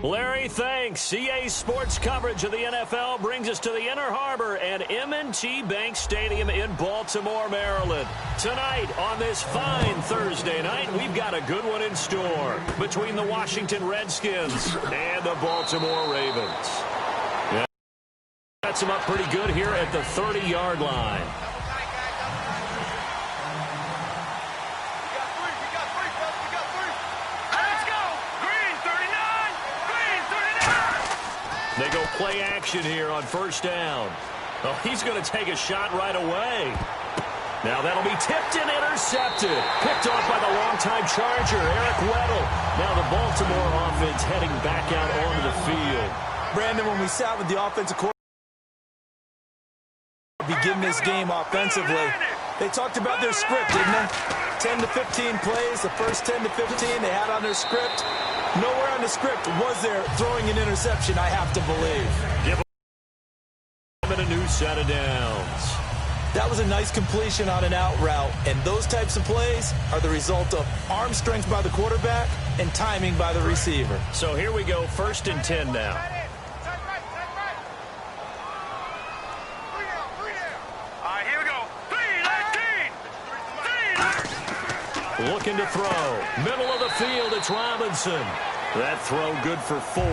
Larry, thanks. CA Sports coverage of the NFL brings us to the Inner Harbor and M&T Bank Stadium in Baltimore, Maryland. Tonight, on this fine Thursday night, we've got a good one in store between the Washington Redskins and the Baltimore Ravens. Yeah, sets them up pretty good here at the 30-yard line. They go play action here on first down. Oh, he's going to take a shot right away. Now that'll be tipped and intercepted. Picked off by the longtime Charger, Eric Weddle. Now the Baltimore offense heading back out onto the field. Brandon, when we sat with the offensive coordinator begin this game offensively, they talked about their script, didn't they? 10 to 15 plays, the first 10 to 15 they had on their script. Nowhere on the script was there throwing an interception, I have to believe. Give him a new set of downs. That was a nice completion on an out route, and those types of plays are the result of arm strength by the quarterback and timing by the receiver. So here we go, 1st and 10 now. Looking to throw. Middle of the field, it's Robinson. That throw good for 4.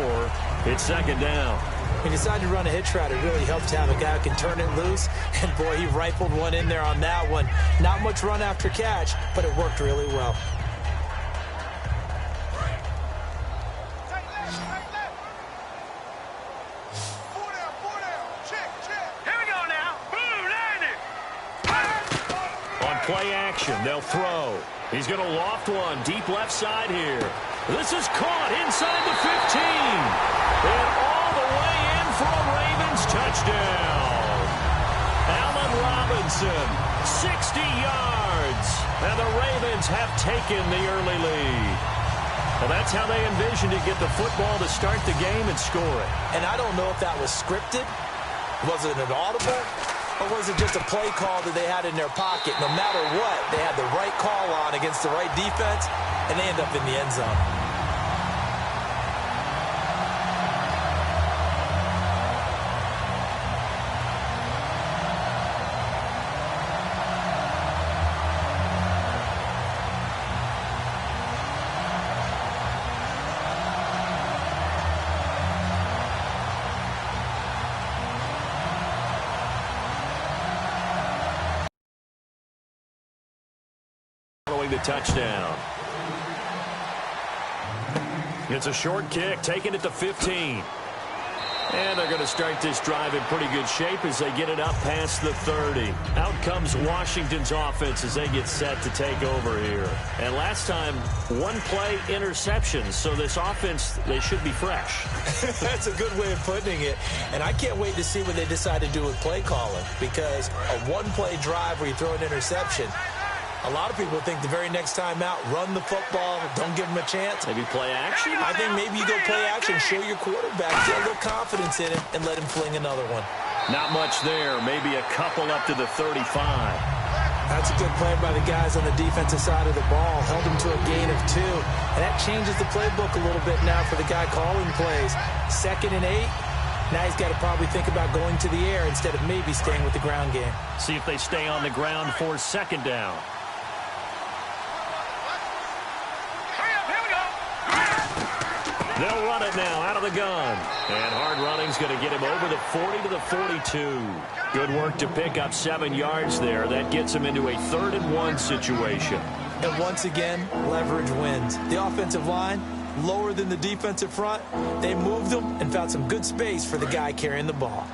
It's 2nd down. He decided to run a hitch route. It really helped to have a guy who can turn it loose. And, boy, he rifled one in there on that one. Not much run after catch, but it worked really well. On play action, they'll throw. He's going to loft one deep left side here. This is caught inside the 15. And all the way in for a Ravens touchdown. Allen Robinson, 60 yards. And the Ravens have taken the early lead. Well, that's how they envisioned to get the football to start the game and score it. And I don't know if that was scripted. Was it an audible? Or was it just a play call that they had in their pocket? No matter what, they had the right call on against the right defense, and they end up in the end zone. The touchdown. It's a short kick, taken at the 15. And they're going to start this drive in pretty good shape as they get it up past the 30. Out comes Washington's offense as they get set to take over here. And last time, one play interceptions, so this offense, they should be fresh. That's a good way of putting it. And I can't wait to see what they decide to do with play calling, because a one-play drive where you throw an interception, a lot of people think the very next time out, run the football, don't give them a chance. Maybe play action? I think maybe you go play action, show your quarterback, get a little confidence in it, and let him fling another one. Not much there. Maybe a couple up to the 35. That's a good play by the guys on the defensive side of the ball. Held him to a gain of 2. And that changes the playbook a little bit now for the guy calling plays. 2nd and 8. Now he's got to probably think about going to the air instead of maybe staying with the ground game. See if they stay on the ground for 2nd down. They'll run it now out of the gun. And hard running's going to get him over the 40 to the 42. Good work to pick up 7 yards there. That gets him into a 3rd and 1 situation. And once again, leverage wins. The offensive line, lower than the defensive front. They moved them and found some good space for the guy carrying the ball.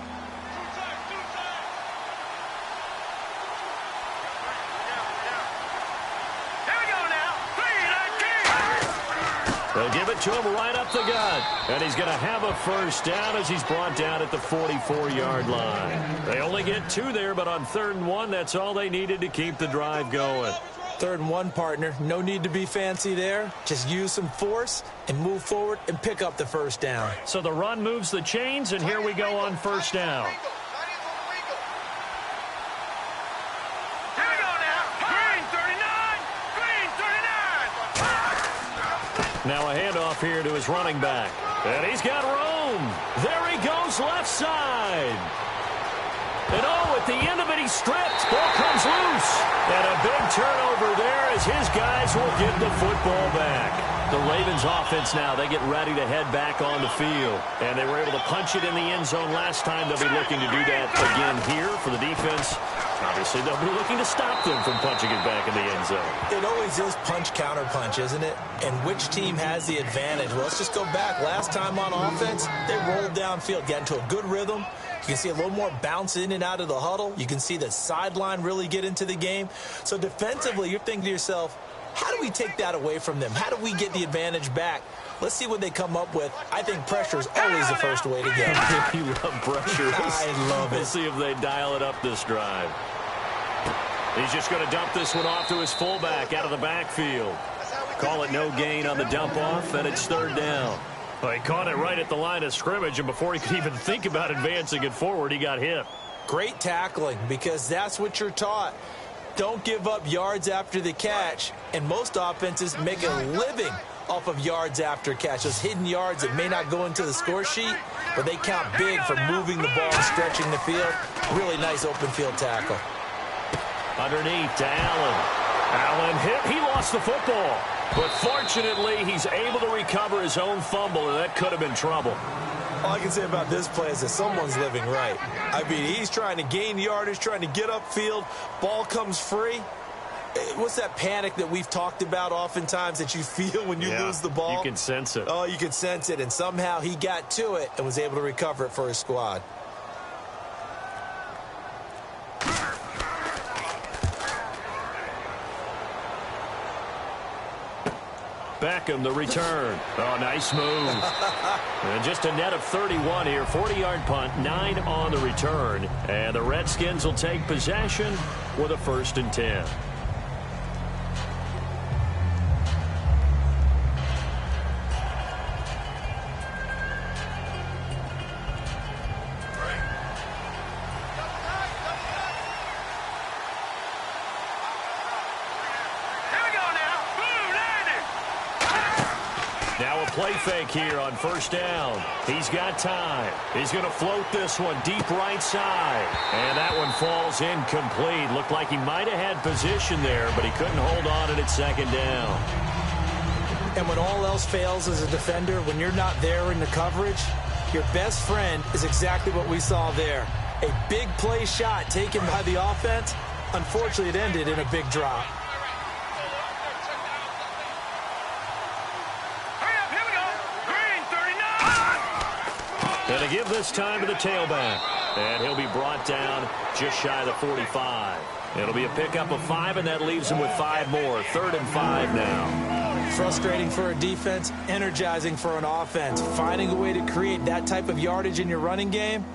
They'll give it to him right up the gut. And he's going to have a first down as he's brought down at the 44-yard line. They only get 2 there, but on 3rd and 1, that's all they needed to keep the drive going. 3rd and 1, partner. No need to be fancy there. Just use some force and move forward and pick up the first down. So the run moves the chains, and here we go on first down. Now a handoff here to his running back. And he's got room. There he goes left side. And at the end of it, he's stripped. Ball comes loose. And a big turnover there as his guys will get the football back. The Ravens offense now, they get ready to head back on the field. And they were able to punch it in the end zone last time. They'll be looking to do that again here for the defense. Obviously, they'll be looking to stop them from punching it back in the end zone. It always is punch-counter-punch, isn't it? And which team has the advantage? Well, let's just go back. Last time on offense, they rolled downfield, got into a good rhythm. You can see a little more bounce in and out of the huddle. You can see the sideline really get into the game. So defensively, you're thinking to yourself, how do we take that away from them? How do we get the advantage back? Let's see what they come up with. I think pressure is always the first way to go. You love pressure. I love it. We'll see if they dial it up this drive. He's just going to dump this one off to his fullback out of the backfield. Call it no gain on the dump off, and it's third down. Well, he caught it right at the line of scrimmage, and before he could even think about advancing it forward, he got hit. Great tackling, because that's what you're taught. Don't give up yards after the catch, and most offenses make a living off of yards after catch. Those hidden yards that may not go into the score sheet, but they count big for moving the ball and stretching the field. Really nice open field tackle. Underneath to Allen. Allen hit. He lost the football. But fortunately, he's able to recover his own fumble, and that could have been trouble. All I can say about this play is that someone's living right. I mean, he's trying to gain yardage, trying to get upfield. Ball comes free. What's that panic that we've talked about oftentimes that you feel when you lose the ball? You can sense it. Oh, you can sense it, and somehow he got to it and was able to recover it for his squad. Beckham, the return. Oh, nice move. And just a net of 31 here. 40-yard punt, 9 on the return. And the Redskins will take possession with a 1st and 10. Play fake here on 1st down. He's got time. He's going to float this one deep right side. And that one falls incomplete. Looked like he might have had position there, but he couldn't hold on at 2nd down. And when all else fails as a defender, when you're not there in the coverage, your best friend is exactly what we saw there. A big play shot taken by the offense. Unfortunately, it ended in a big drop. And to give this time to the tailback. And he'll be brought down just shy of the 45. It'll be a pickup of 5, and that leaves him with 5 more. 3rd and 5 now. Frustrating for a defense, energizing for an offense. Finding a way to create that type of yardage in your running game,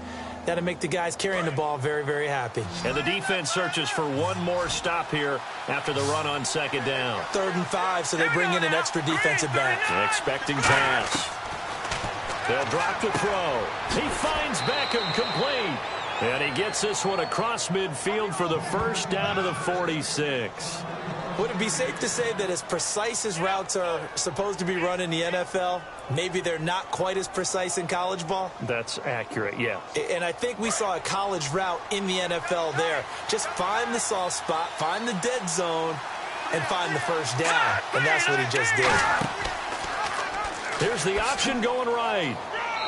that'll make the guys carrying the ball very, very happy. And the defense searches for one more stop here after the run on 2nd down. 3rd and 5, so they bring in an extra defensive back. Expecting pass. They'll drop to throw. He finds Beckham complete. And he gets this one across midfield for the 1st down to the 46. Would it be safe to say that as precise as routes are supposed to be run in the NFL, maybe they're not quite as precise in college ball? That's accurate, yeah. And I think we saw a college route in the NFL there. Just find the soft spot, find the dead zone, and find the 1st down. And that's what he just did. Here's the option going right.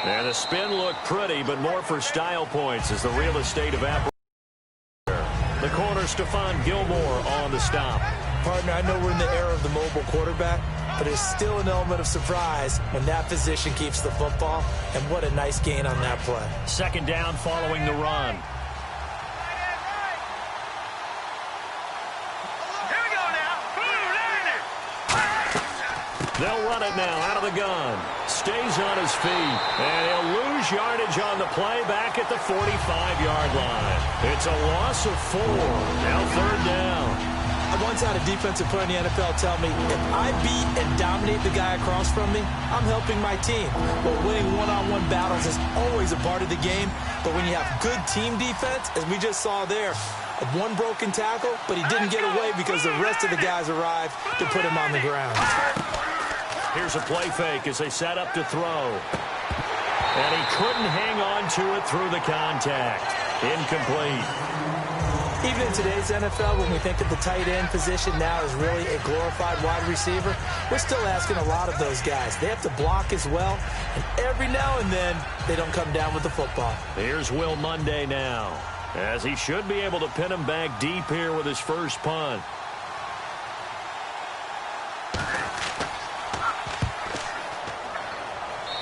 And the spin looked pretty, but more for style points as the real estate evaporates. The corner, Stephon Gilmore on the stop. Partner, I know we're in the era of the mobile quarterback, but there's still an element of surprise when that position keeps the football, and what a nice gain on that play. 2nd down following the run. They'll run it now out of the gun. Stays on his feet. And he'll lose yardage on the play back at the 45-yard line. It's a loss of 4. Now 3rd down. I once had a defensive player in the NFL tell me, if I beat and dominate the guy across from me, I'm helping my team. But winning one-on-one battles is always a part of the game. But when you have good team defense, as we just saw there, one broken tackle, but he didn't get away because the rest of the guys arrived to put him on the ground. Here's a play fake as they set up to throw. And he couldn't hang on to it through the contact. Incomplete. Even in today's NFL, when we think of the tight end position now as really a glorified wide receiver, we're still asking a lot of those guys. They have to block as well, and every now and then, they don't come down with the football. Here's Will Monday now, as he should be able to pin him back deep here with his first punt.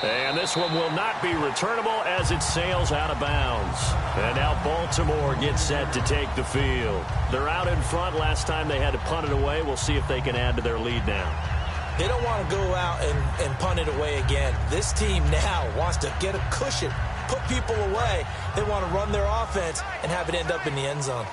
And this one will not be returnable as it sails out of bounds. And now Baltimore gets set to take the field. They're out in front. Last time they had to punt it away. We'll see if they can add to their lead now. They don't want to go out and punt it away again. This team now wants to get a cushion, put people away. They want to run their offense and have it end up in the end zone.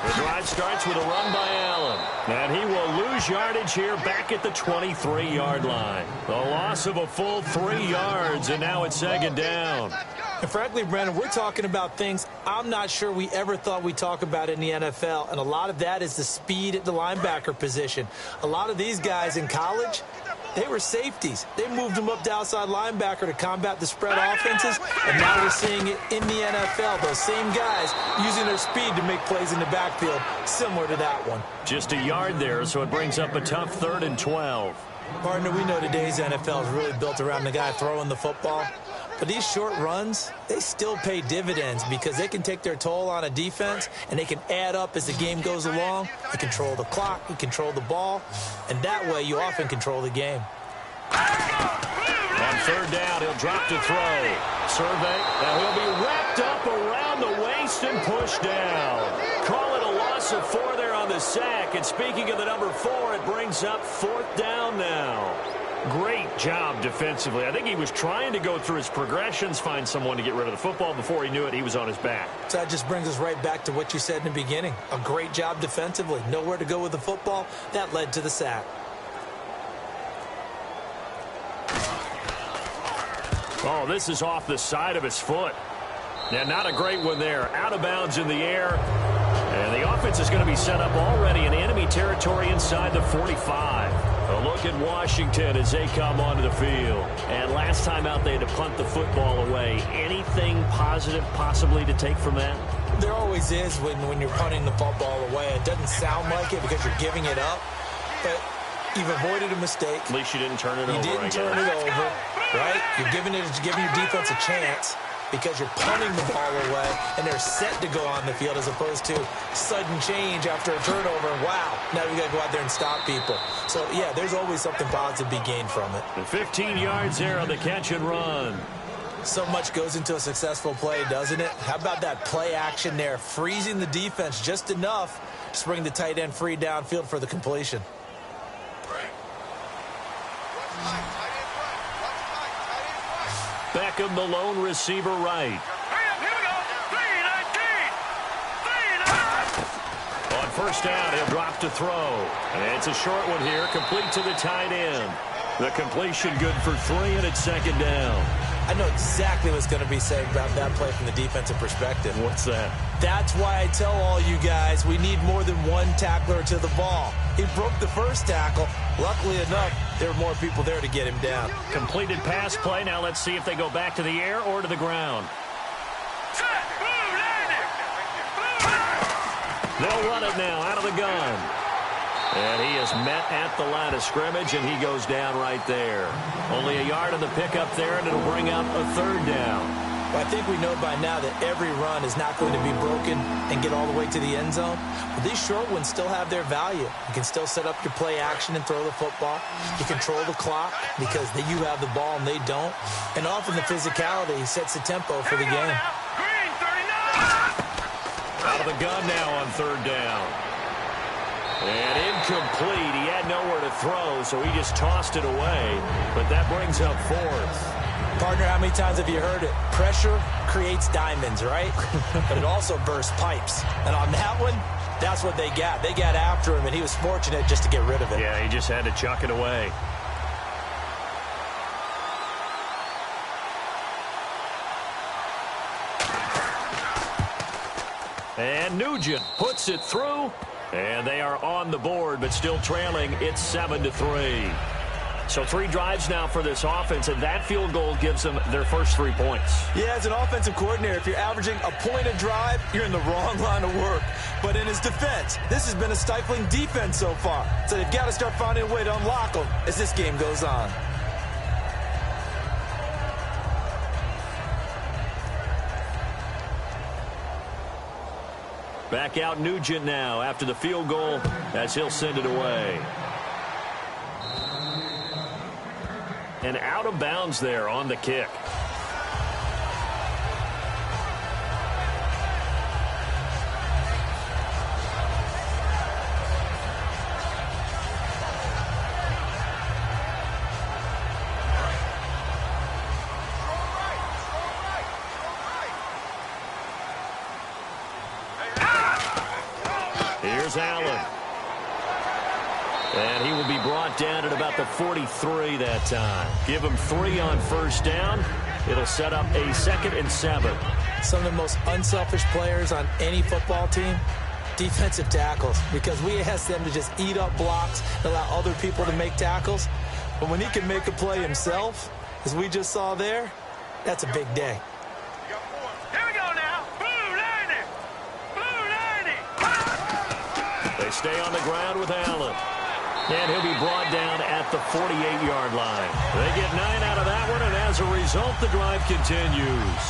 The drive starts with a run by Allen. And he will lose yardage here back at the 23-yard line. The loss of a full 3 yards, and now it's second down. And frankly, Brandon, we're talking about things I'm not sure we ever thought we'd talk about in the NFL. And a lot of that is the speed at the linebacker position. A lot of these guys in college, they were safeties. They moved them up to outside linebacker to combat the spread offenses, and now we're seeing it in the NFL. Those same guys using their speed to make plays in the backfield, similar to that one. Just a yard there, so it brings up a tough 3rd and 12. Partner, we know today's NFL is really built around the guy throwing the football. But these short runs, they still pay dividends because they can take their toll on a defense, and they can add up as the game goes along. You control the clock, you control the ball, and that way you often control the game. On 3rd down, he'll drop to throw. Survey, and he'll be wrapped up around the waist and pushed down. Call it a loss of 4 there on the sack. And speaking of the number 4, it brings up 4th down now. Great job defensively. I think he was trying to go through his progressions, find someone to get rid of the football. Before he knew it, he was on his back. So that just brings us right back to what you said in the beginning. A great job defensively. Nowhere to go with the football. That led to the sack. Oh, this is off the side of his foot. Yeah, not a great one there. Out of bounds in the air. And the offense is going to be set up already in enemy territory inside the 45. A look at Washington as they come onto the field. And last time out, they had to punt the football away. Anything positive possibly to take from that? There always is when you're punting the football away. It doesn't sound like it because you're giving it up. But you've avoided a mistake. At least you didn't turn it over. You didn't turn it over, right? You're giving your defense a chance because you're punting the ball away, and they're set to go on the field as opposed to sudden change after a turnover. Wow, now you got to go out there and stop people. So, yeah, there's always something positive to be gained from it. And 15 yards there on the catch and run. So much goes into a successful play, doesn't it? How about that play action there, freezing the defense just enough to bring the tight end free downfield for the completion. Beckham, the lone receiver, right. On 1st down, he'll drop to throw. And it's a short one here, complete to the tight end. The completion good for 3, and it's 2nd down. I know exactly what's going to be said about that play from the defensive perspective. What's that? That's why I tell all you guys we need more than one tackler to the ball. He broke the first tackle. Luckily enough, there were more people there to get him down. Completed pass play. Now let's see if they go back to the air or to the ground. They'll run it now out of the gun. And he is met at the line of scrimmage, and he goes down right there. Only a yard on the pickup there, and it'll bring up a 3rd down. Well, I think we know by now that every run is not going to be broken and get all the way to the end zone. But these short ones still have their value. You can still set up your play action and throw the football. You control the clock because you have the ball and they don't. And often the physicality sets the tempo for the game. Out of the gun now on 3rd down. And incomplete. He had nowhere to throw, so he just tossed it away. But that brings up 4th. Partner, how many times have you heard it? Pressure creates diamonds, right? But it also bursts pipes. And on that one, that's what they got. They got after him, and he was fortunate just to get rid of it. Yeah, he just had to chuck it away. And Nugent puts it through. And they are on the board, but still trailing. It's 7-3. So 3 drives now for this offense, and that field goal gives them their first 3 points. Yeah, as an offensive coordinator, if you're averaging a point a drive, you're in the wrong line of work. But in his defense, this has been a stifling defense so far. So they've got to start finding a way to unlock them as this game goes on. Back out Nugent now after the field goal as he'll send it away. And out of bounds there on the kick. Here's Allen. And he will be brought down at about the 43 that time. Give him 3 on first down. It'll set up a 2nd and 7. Some of the most unselfish players on any football team, defensive tackles, because we ask them to just eat up blocks and allow other people to make tackles. But when he can make a play himself, as we just saw there, that's a big day. Here we go now. Blue 90. Blue 90. They stay on the ground with Allen. And he'll be brought down at the 48-yard line. They get 9 out of that one, and as a result, the drive continues.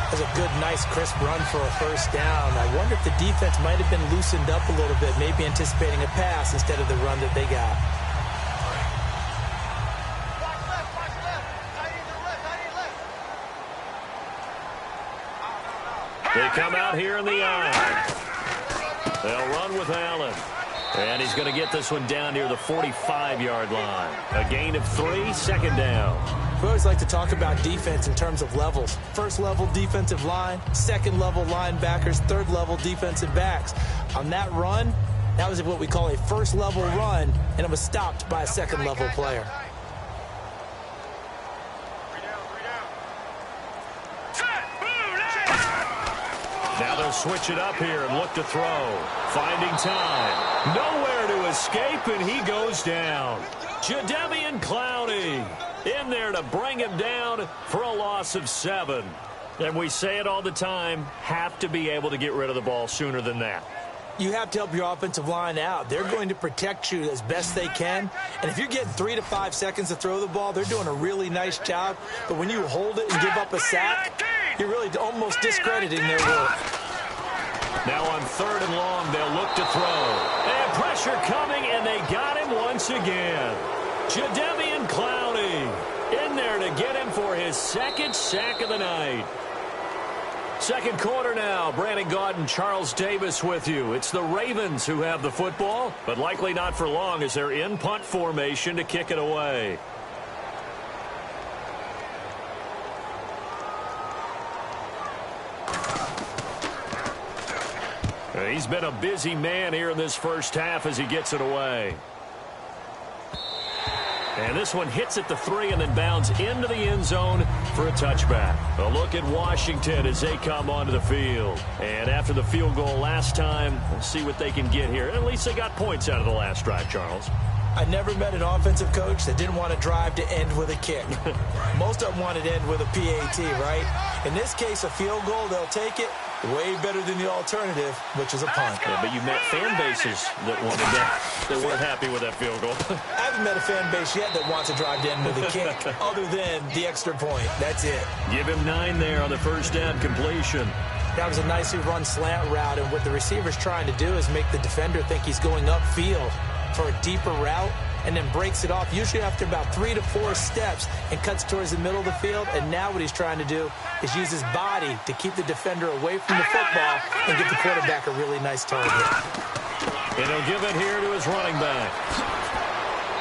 That's a good, nice, crisp run for a first down. I wonder if the defense might have been loosened up a little bit, maybe anticipating a pass instead of the run that they got. They come out here in the eye. They'll run with Allen. And he's going to get this one down near the 45-yard line. A gain of 3, 2nd down. We always like to talk about defense in terms of levels. First level defensive line, second level linebackers, third level defensive backs. On that run, that was what we call a first level run, and it was stopped by a second level player. Now they'll switch it up here and look to throw. Finding time. Nowhere to escape, and he goes down. Jadeveon Clowney in there to bring him down for a loss of 7. And we say it all the time, have to be able to get rid of the ball sooner than that. You have to help your offensive line out. They're going to protect you as best they can. And if you're getting 3 to 5 seconds to throw the ball, they're doing a really nice job. But when you hold it and give up a sack, you're really almost discrediting their work. Now on 3rd and long, they'll look to throw. And pressure coming, and they got him once again. Jadeveon Clowney in there to get him for his 2nd sack of the night. Second quarter now. Brandon Gaudin and Charles Davis with you. It's the Ravens who have the football, but likely not for long as they're in punt formation to kick it away. He's been a busy man here in this first half as he gets it away. And this one hits at the 3 and then bounds into the end zone for a touchback. A look at Washington as they come onto the field. And after the field goal last time, we'll see what they can get here. At least they got points out of the last drive, Charles. I never met an offensive coach that didn't want to drive to end with a kick. Most of them wanted to end with a PAT, right? In this case, a field goal, they'll take it. Way better than the alternative, which is a punt. Yeah, but you met fan bases that wanted that, that weren't happy with that field goal. I haven't met a fan base yet that wants to drive to end with a kick, other than the extra point. That's it. Give him 9 there on the first down completion. That was a nicely run slant route, and what the receiver's trying to do is make the defender think he's going upfield for a deeper route, and then breaks it off, usually after about 3 to 4 steps, and cuts towards the middle of the field. And now what he's trying to do is use his body to keep the defender away from the football and get the quarterback a really nice target. And he'll give it here to his running back.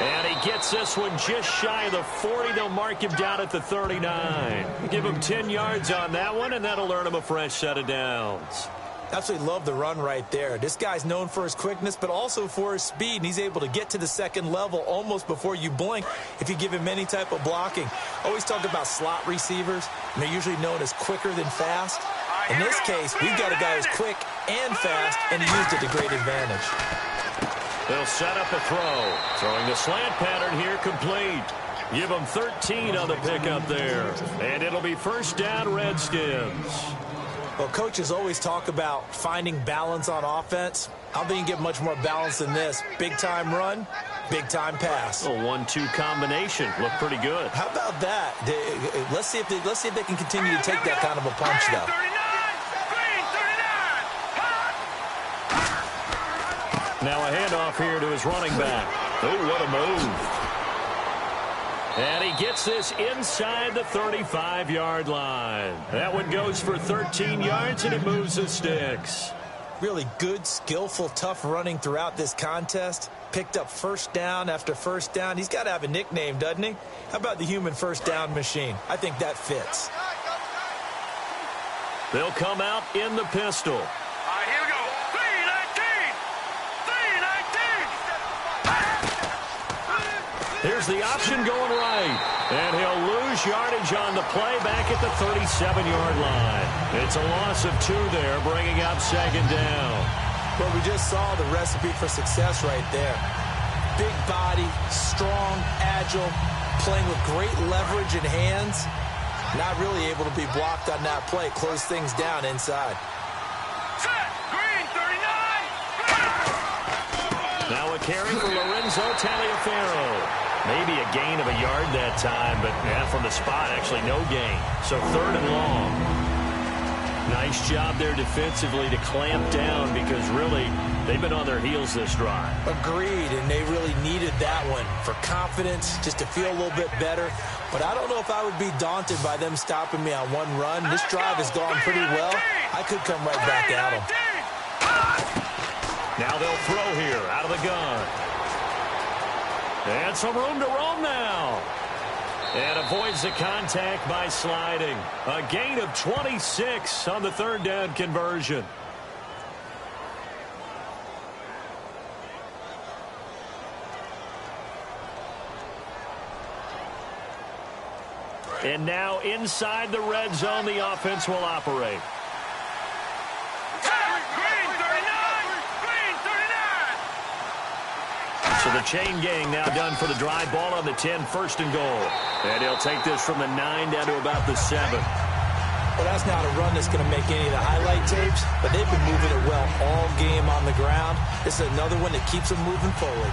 And he gets this one just shy of the 40. They'll mark him down at the 39. Give him 10 yards on that one, and that'll earn him a fresh set of downs. Absolutely love the run right there. This guy's known for his quickness, but also for his speed, and he's able to get to the second level almost before you blink if you give him any type of blocking. Always talk about slot receivers, and they're usually known as quicker than fast. In this case, we've got a guy who's quick and fast, and he used it to great advantage. They'll set up a throw. Throwing the slant pattern here, complete. Give them 13 on the pickup there. And it'll be first down, Redskins. Well, coaches always talk about finding balance on offense. I don't think you get much more balance than this. Big-time run, big-time pass. A 1-2 combination. Looked pretty good. How about that? Let's see if they can continue to take that kind of a punch, though. Now a handoff here to his running back. Oh, what a move. And he gets this inside the 35-yard line. That one goes for 13 yards, and it moves the sticks. Really good, skillful, tough running throughout this contest. Picked up first down after first down. He's got to have a nickname, doesn't he? How about the human first down machine? I think that fits. They'll come out in the pistol. All right, here we go. 3-19. Here's the option going right. And he'll lose yardage on the play back at the 37-yard line. It's a loss of 2 there, bringing up second down. Well, we just saw the recipe for success right there. Big body, strong, agile, playing with great leverage in hands. Not really able to be blocked on that play. Close things down inside. Set. Green, 39. Now a carry for Lorenzo Taliaferro. Maybe a gain of a yard that time, but yeah, from the spot, actually no gain. So 3rd and long. Nice job there defensively to clamp down because really they've been on their heels this drive. Agreed, and they really needed that one for confidence, just to feel a little bit better. But I don't know if I would be daunted by them stopping me on one run. This drive has gone pretty well. I could come right back at them. Now they'll throw here out of the gun. And some room to roam now. And avoids the contact by sliding. A gain of 26 on the 3rd down conversion. And now inside the red zone, the offense will operate. So the chain gang now done for the drive. Ball on the 10, 1st and goal. And he'll take this from the 9 down to about the 7. Well, that's not a run that's going to make any of the highlight tapes, but they've been moving it well all game on the ground. This is another one that keeps them moving forward.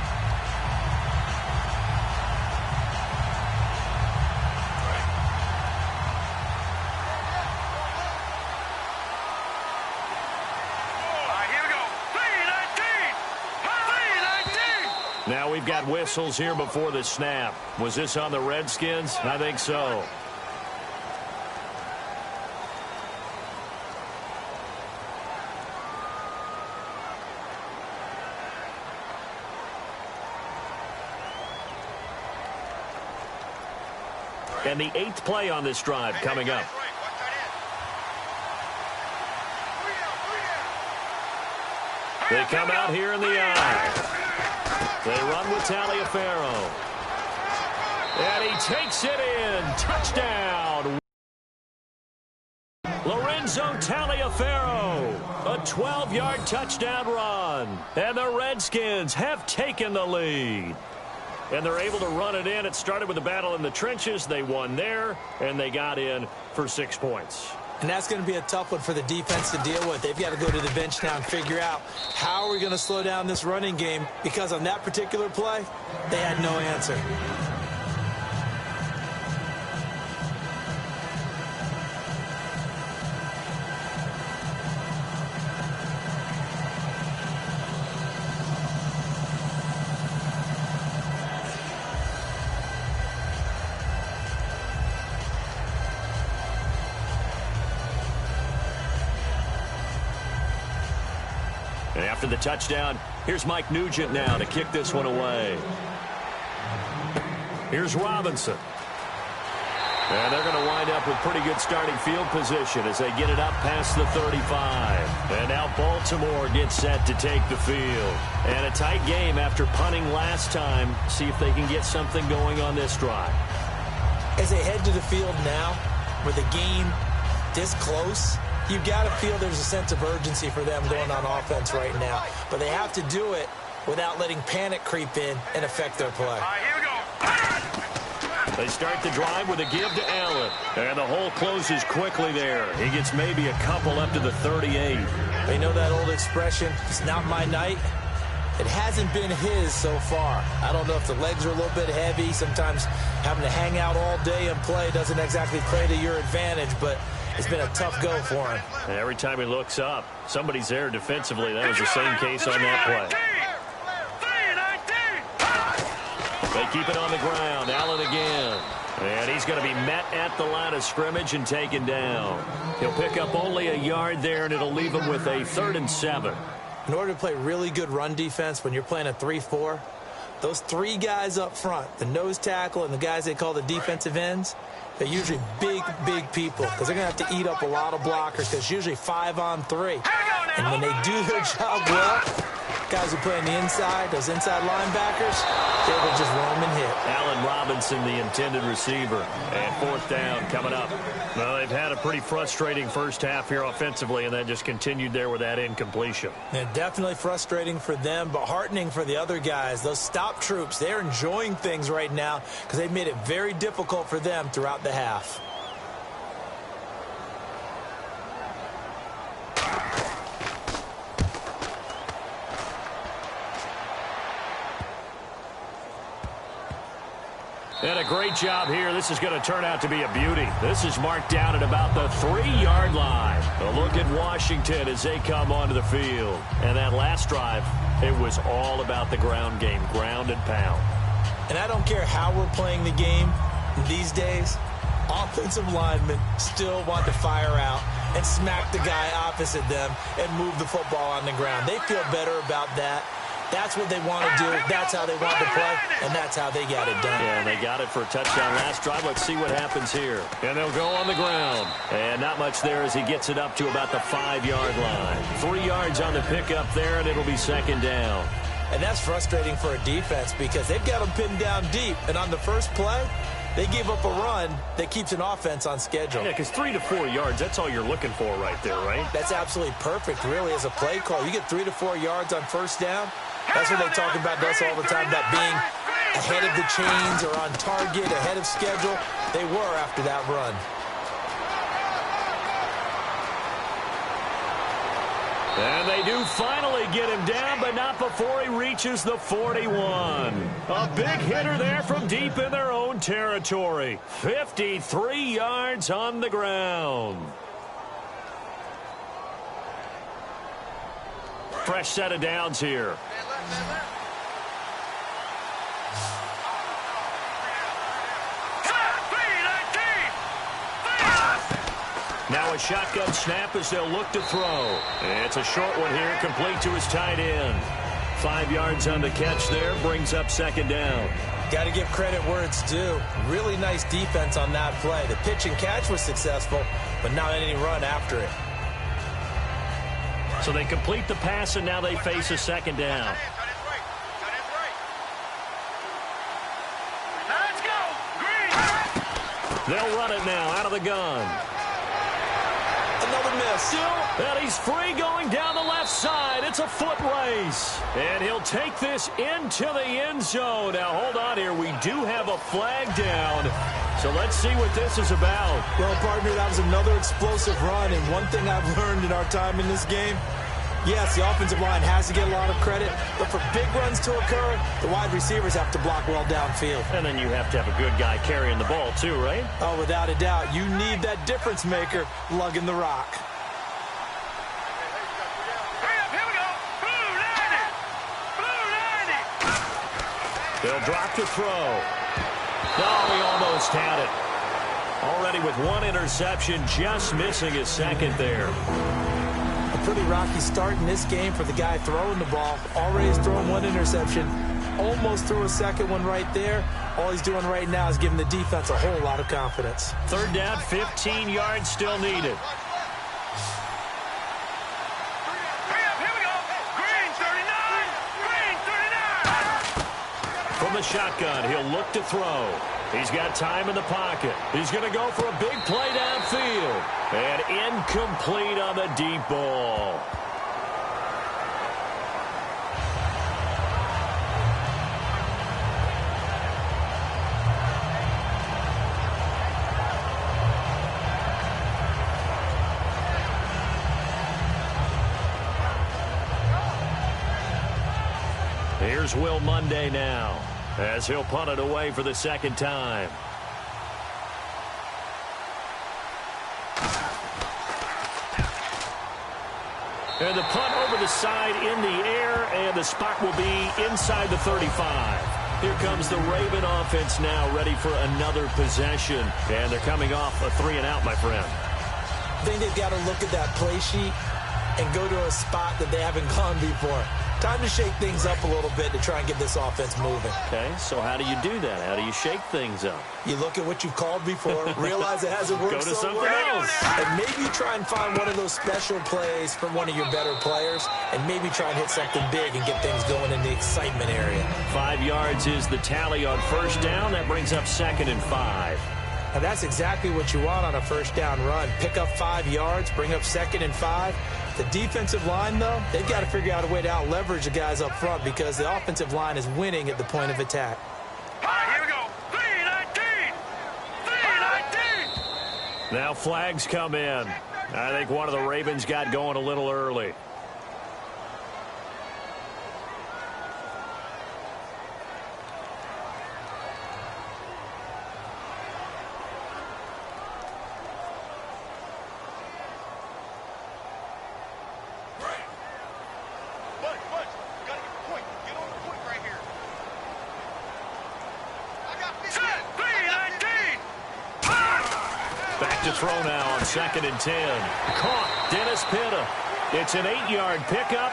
Now we've got whistles here before the snap. Was this on the Redskins? I think so. And the 8th play on this drive coming up. They come out here in the eye. They run with Taliaferro. And he takes it in. Touchdown. Lorenzo Taliaferro. A 12-yard touchdown run. And the Redskins have taken the lead. And they're able to run it in. It started with a battle in the trenches. They won there, and they got in for 6 points. And that's going to be a tough one for the defense to deal with. They've got to go to the bench now and figure out how are we going to slow down this running game, because on that particular play, they had no answer. And after the touchdown, here's Mike Nugent now to kick this one away. Here's Robinson. And they're going to wind up with pretty good starting field position as they get it up past the 35. And now Baltimore gets set to take the field. And a tight game after punting last time. See if they can get something going on this drive. As they head to the field now, with the game this close, You got to feel there's a sense of urgency for them going on offense right now. But they have to do it without letting panic creep in and affect their play. All right, here we go. They start the drive with a give to Allen. And the hole closes quickly there. He gets maybe a couple up to the 38. You know that old expression, it's not my night? It hasn't been his so far. I don't know if the legs are a little bit heavy. Sometimes having to hang out all day and play doesn't exactly play to your advantage, but it's been a tough go for him. And every time he looks up, somebody's there defensively. That was the same case on that play. They keep it on the ground. Allen again. And he's going to be met at the line of scrimmage and taken down. He'll pick up only a yard there, and it'll leave him with a 3rd and 7. In order to play really good run defense when you're playing a 3-4, those 3 guys up front, the nose tackle and the guys they call the defensive ends, they're usually big people because they're going to have to eat up a lot of blockers because it's usually 5-on-3. And when they do their job well, guys who play on the inside, those inside linebackers, they will just roam and hit. Allen Robinson, the intended receiver. And 4th down coming up. Well, they've had a pretty frustrating first half here offensively, and that just continued there with that incompletion. And definitely frustrating for them, but heartening for the other guys. Those stop troops, they're enjoying things right now because they've made it very difficult for them throughout the half. And a great job here. This is going to turn out to be a beauty. This is marked down at about the 3-yard line. A look at Washington as they come onto the field. And that last drive, it was all about the ground game, ground and pound. And I don't care how we're playing the game these days, offensive linemen still want to fire out and smack the guy opposite them and move the football on the ground. They feel better about that. That's what they want to do. That's how they want to play, and that's how they got it done. Yeah, and they got it for a touchdown last drive. Let's see what happens here. And they'll go on the ground. And not much there as he gets it up to about the 5-yard line. 3 yards on the pickup there, and it'll be 2nd down. And that's frustrating for a defense because they've got them pinned down deep, and on the first play, they give up a run that keeps an offense on schedule. Yeah, because 3 to 4 yards, that's all you're looking for right there, right? That's absolutely perfect, really, as a play call. You get 3 to 4 yards on first down. That's what they talk about us all the time, about being ahead of the chains or on target, ahead of schedule. They were after that run. And they do finally get him down, but not before he reaches the 41. A big hitter there from deep in their own territory. 53 yards on the ground. Fresh set of downs here. Now a shotgun snap as they'll look to throw. It's a short one here, complete to his tight end. 5 yards on the catch there, brings up 2nd down. Got to give credit where it's due. Really nice defense on that play. The pitch and catch was successful, but not any run after it. So they complete the pass, and now they face a 2nd down. Let's go, Green. They'll run it now out of the gun. Another miss. And he's free going down the left side. It's a foot race. And he'll take this into the end zone. Now, hold on here. We do have a flag down. So let's see what this is about. Well, partner, that was another explosive run. And one thing I've learned in our time in this game, yes, the offensive line has to get a lot of credit, but for big runs to occur, the wide receivers have to block well downfield. And then you have to have a good guy carrying the ball too, right? Oh, without a doubt. You need that difference maker lugging the rock. Hurry up, here we go. Blue 90. Blue 90. They'll drop to throw. Oh, he almost had it. Already with 1 interception, just missing his 2nd there. A pretty rocky start in this game for the guy throwing the ball. Already has thrown 1 interception. Almost threw a 2nd one right there. All he's doing right now is giving the defense a whole lot of confidence. 3rd down, 15 yards still needed. Hurry up, here we go. Green 39. Green 39. From the shotgun, he'll look to throw. He's got time in the pocket. He's going to go for a big play downfield. And incomplete on the deep ball. Here's Will Monday now, as he'll punt it away for the second time. And the punt over the side in the air, and the spot will be inside the 35. Here comes the Raven offense now, ready for another possession. And they're coming off a 3-and-out, my friend. I think they've got to look at that play sheet and go to a spot that they haven't gone before. Time to shake things up a little bit to try and get this offense moving. Okay, so how do you do that? How do you shake things up? You look at what you've called before, realize it hasn't worked Go to so something well, else. and maybe try and find one of those special plays from one of your better players, and maybe try and hit something big and get things going in the excitement area. 5 yards is the tally on first down. That brings up 2nd and 5. Now that's exactly what you want on a first down run. Pick up 5 yards, bring up 2nd and 5. The defensive line, though, they've got to figure out a way to out-leverage the guys up front because the offensive line is winning at the point of attack. All right, here we go. 3-19. 3-19. Now flags come in. I think one of the Ravens got going a little early. Throw now on 2nd and 10. Caught. Dennis Pitta. It's an 8-yard pickup.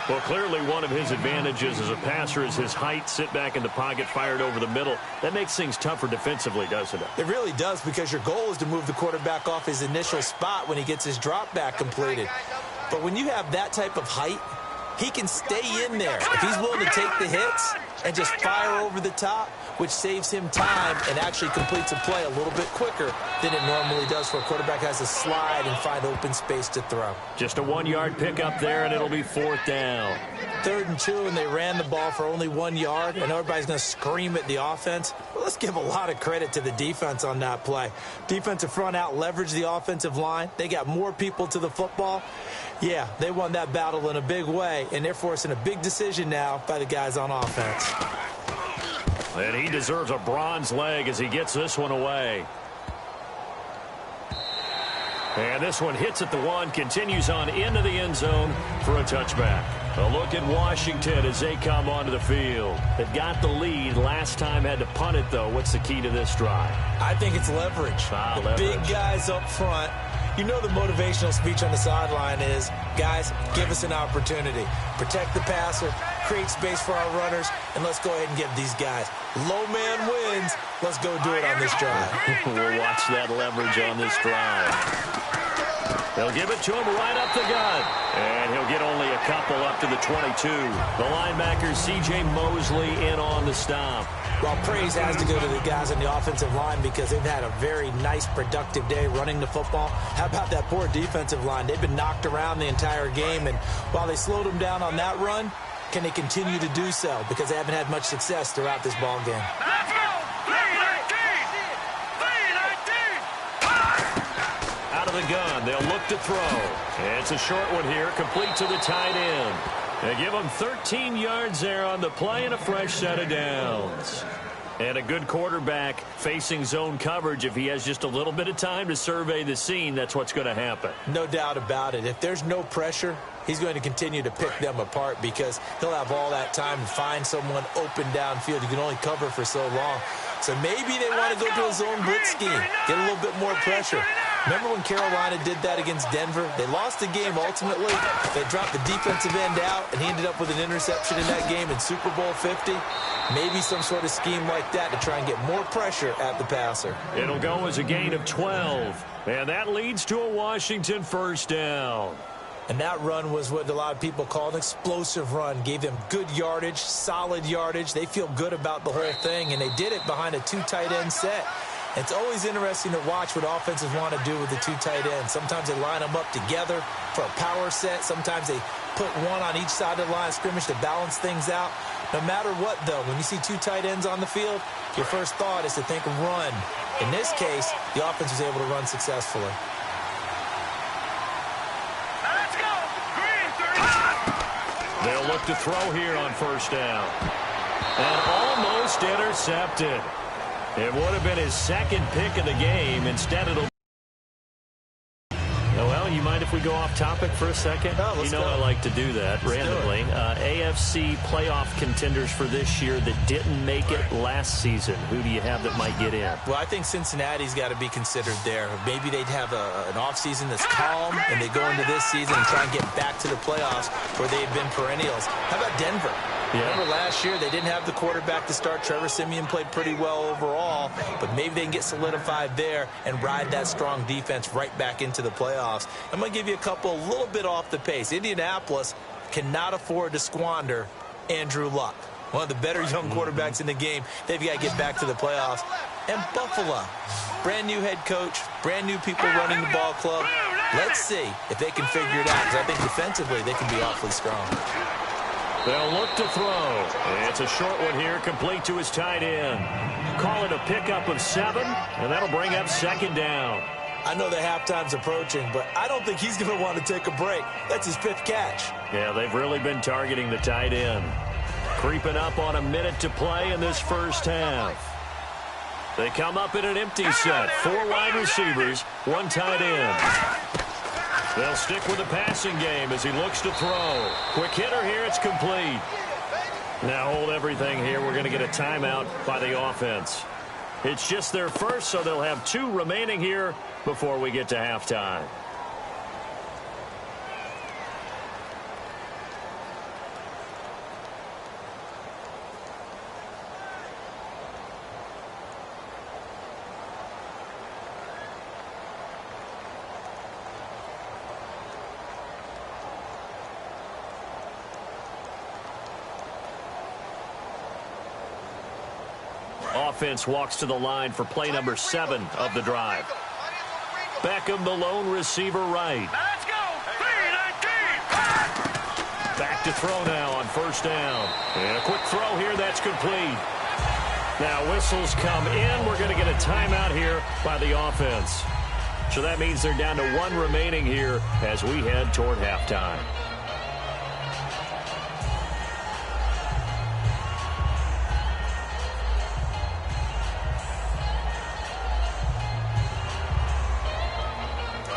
Well, clearly one of his advantages as a passer is his height. Sit back in the pocket, fired over the middle. That makes things tougher defensively, doesn't it? It really does, because your goal is to move the quarterback off his initial spot when he gets his drop back completed. But when you have that type of height, he can stay in there. If he's willing to take the hits and just fire over the top, which saves him time and actually completes a play a little bit quicker than it normally does, where a quarterback has to slide and find open space to throw. Just a 1-yard pickup there, and it'll be 4th down. 3rd and 2, and they ran the ball for only 1 yard, and everybody's going to scream at the offense. Well, let's give a lot of credit to the defense on that play. Defensive front out leveraged the offensive line. They got more people to the football. Yeah, they won that battle in a big way, and they're forcing a big decision now by the guys on offense. And he deserves a bronze leg as he gets this one away. And this one hits at the 1, continues on into the end zone for a touchback. A look at Washington as they come onto the field. They've got the lead. Last time had to punt it, though. What's the key to this drive? I think it's leverage. The big guys up front. You know the motivational speech on the sideline is, guys, give us an opportunity. Protect the passer, create space for our runners, and let's go ahead and get these guys. Low man wins. Let's go do it on this drive. We'll watch that leverage on this drive. They'll give it to him right up the gut. And he'll get only a couple up to the 22. The linebacker, C.J. Mosley, in on the stop. Well, praise has to go to the guys on the offensive line because they've had a very nice, productive day running the football. How about that poor defensive line? They've been knocked around the entire game, and while they slowed them down on that run, can they continue to do so? Because they haven't had much success throughout this ball game. Let's go! 3-19! 3-19! Out of the gun, they'll look to throw. It's a short one here, complete to the tight end. They give him 13 yards there on the play and a fresh set of downs. And a good quarterback facing zone coverage. If he has just a little bit of time to survey the scene, that's what's going to happen. No doubt about it. If there's no pressure, he's going to continue to pick them apart because he'll have all that time to find someone open downfield. You can only cover for so long. So maybe they want to go to a zone blitz scheme, get a little bit more pressure. Remember when Carolina did that against Denver? They lost the game ultimately. They dropped the defensive end out, and he ended up with an interception in that game in Super Bowl 50. Maybe some sort of scheme like that to try and get more pressure at the passer. It'll go as a gain of 12, and that leads to a Washington first down. And that run was what a lot of people call an explosive run. Gave them good yardage, solid yardage. They feel good about the whole thing, and they did it behind a 2 tight end set. It's always interesting to watch what offenses want to do with the 2 tight ends. Sometimes they line them up together for a power set. Sometimes they put one on each side of the line of scrimmage to balance things out. No matter what, though, when you see 2 tight ends on the field, your first thought is to think run. In this case, the offense was able to run successfully. Let's go. Green 30. They'll look to throw here on first down. And almost intercepted. It would have been his second pick of the game. Instead, it'll... Well, you mind if we go off topic for a second? Oh, let's go. I like to do that randomly. AFC playoff contenders for this year that didn't make it last season. Who do you have that might get in? Well, I think Cincinnati's got to be considered there. Maybe they'd have an offseason that's calm, and they go into this season and try and get back to the playoffs where they've been perennials. How about Denver? Yeah. Remember last year, they didn't have the quarterback to start. Trevor Siemian played pretty well overall, but maybe they can get solidified there and ride that strong defense right back into the playoffs. I'm going to give you a couple a little bit off the pace. Indianapolis cannot afford to squander Andrew Luck, one of the better young quarterbacks in the game. They've got to get back to the playoffs. And Buffalo, brand new head coach, brand new people running the ball club. Let's see if they can figure it out, because I think defensively they can be awfully strong. They'll look to throw. It's a short one here, complete to his tight end. Call it a pickup of 7, and that'll bring up second down. I know that halftime's approaching, but I don't think he's going to want to take a break. That's his 5th catch. Yeah, they've really been targeting the tight end. Creeping up on a minute to play in this first half. They come up in an empty set. 4 wide receivers, 1 tight end. They'll stick with the passing game as he looks to throw. Quick hitter here, it's complete. Now hold everything here. We're going to get a timeout by the offense. It's just their first, so they'll have 2 remaining here before we get to halftime. Offense walks to the line for play number 7 of the drive. Beckham, the lone receiver, right. Let's go. 3-19. Back to throw now on first down. And a quick throw here, that's complete. Now whistles come in. We're going to get a timeout here by the offense. So that means they're down to 1 remaining here as we head toward halftime.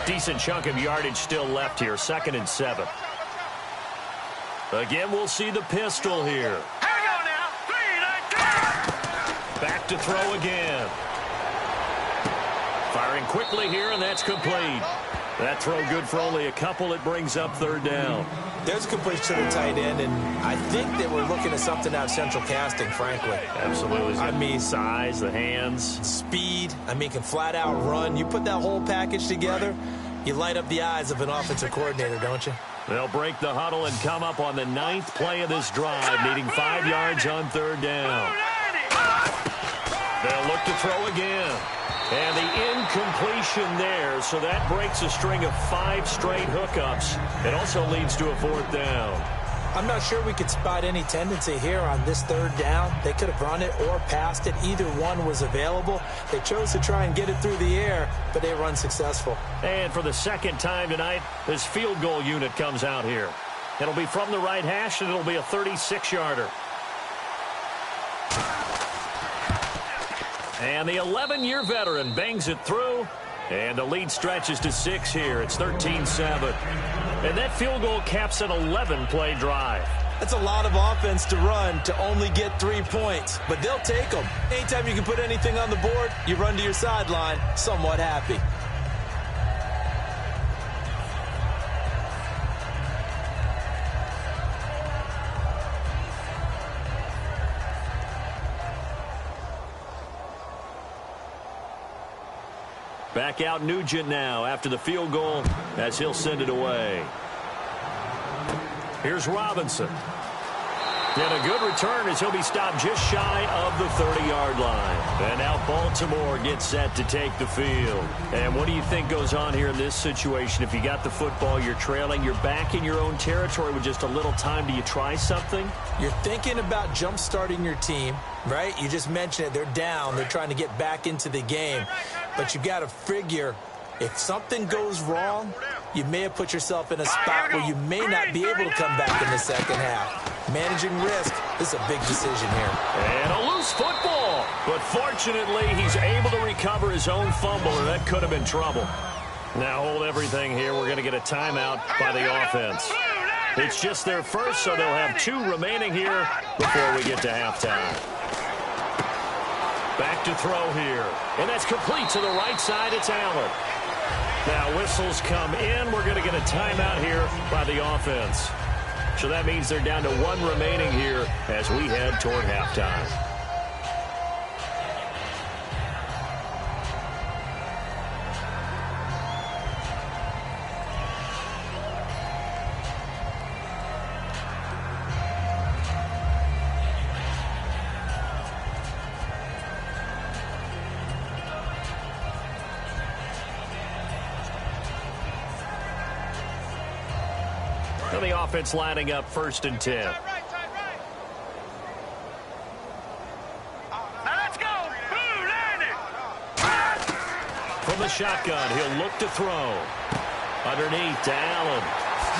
Decent chunk of yardage still left here. 2nd and 7. Again, we'll see the pistol here. Here we go now. 3-19. Back to throw again. Firing quickly here, and that's complete. That throw good for only a couple. It brings up 3rd down. There's a completion to the tight end, and I think that we're looking at something out of central casting, frankly. Absolutely. I mean, size, the hands. Speed. I mean, can flat out run. You put that whole package together, you light up the eyes of an offensive coordinator, don't you? They'll break the huddle and come up on the 9th play of this drive, needing 5 yards on 3rd down. They'll look to throw again. And the incompletion there, so that breaks a string of 5 straight hookups. It also leads to a 4th down. I'm not sure we could spot any tendency here on this 3rd down. They could have run it or passed it. Either one was available. They chose to try and get it through the air, but they were unsuccessful. And for the 2nd time tonight, this field goal unit comes out here. It'll be from the right hash, and it'll be a 36-yarder. And the 11-year veteran bangs it through, and the lead stretches to 6 here. It's 13-7. And that field goal caps an 11-play drive. That's a lot of offense to run to only get 3 points, but they'll take them. Anytime you can put anything on the board, you run to your sideline somewhat happy. Back out Nugent now after the field goal as he'll send it away. Here's Robinson. And a good return as he'll be stopped just shy of the 30-yard line. And now Baltimore gets set to take the field. And what do you think goes on here in this situation? If you got the football, you're trailing, you're back in your own territory with just a little time. Do you try something? You're thinking about jump-starting your team, right? You just mentioned it. They're down. They're trying to get back into the game. But you got to figure if something goes wrong, you may have put yourself in a spot where you may not be able to come back in the second half. Managing risk is a big decision here. And a loose football. But fortunately, he's able to recover his own fumble, and that could have been trouble. Now hold everything here. We're going to get a timeout by the offense. It's just their first, so they'll have 2 remaining here before we get to halftime. Back to throw here. And that's complete to the right side. It's Allen. Now whistles come in. We're going to get a timeout here by the offense. So that means they're down to 1 remaining here as we head toward halftime. The offense lining up 1st and 10. Now let's go. Blue landed. From the shotgun, he'll look to throw. Underneath to Allen.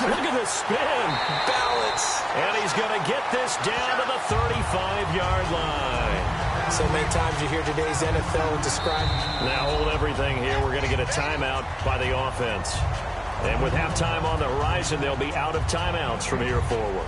Look at the spin. Balance. And he's going to get this down to the 35-yard line. So many times you hear today's NFL described. Now hold everything here. We're going to get a timeout by the offense. And with halftime on the horizon, they'll be out of timeouts from here forward.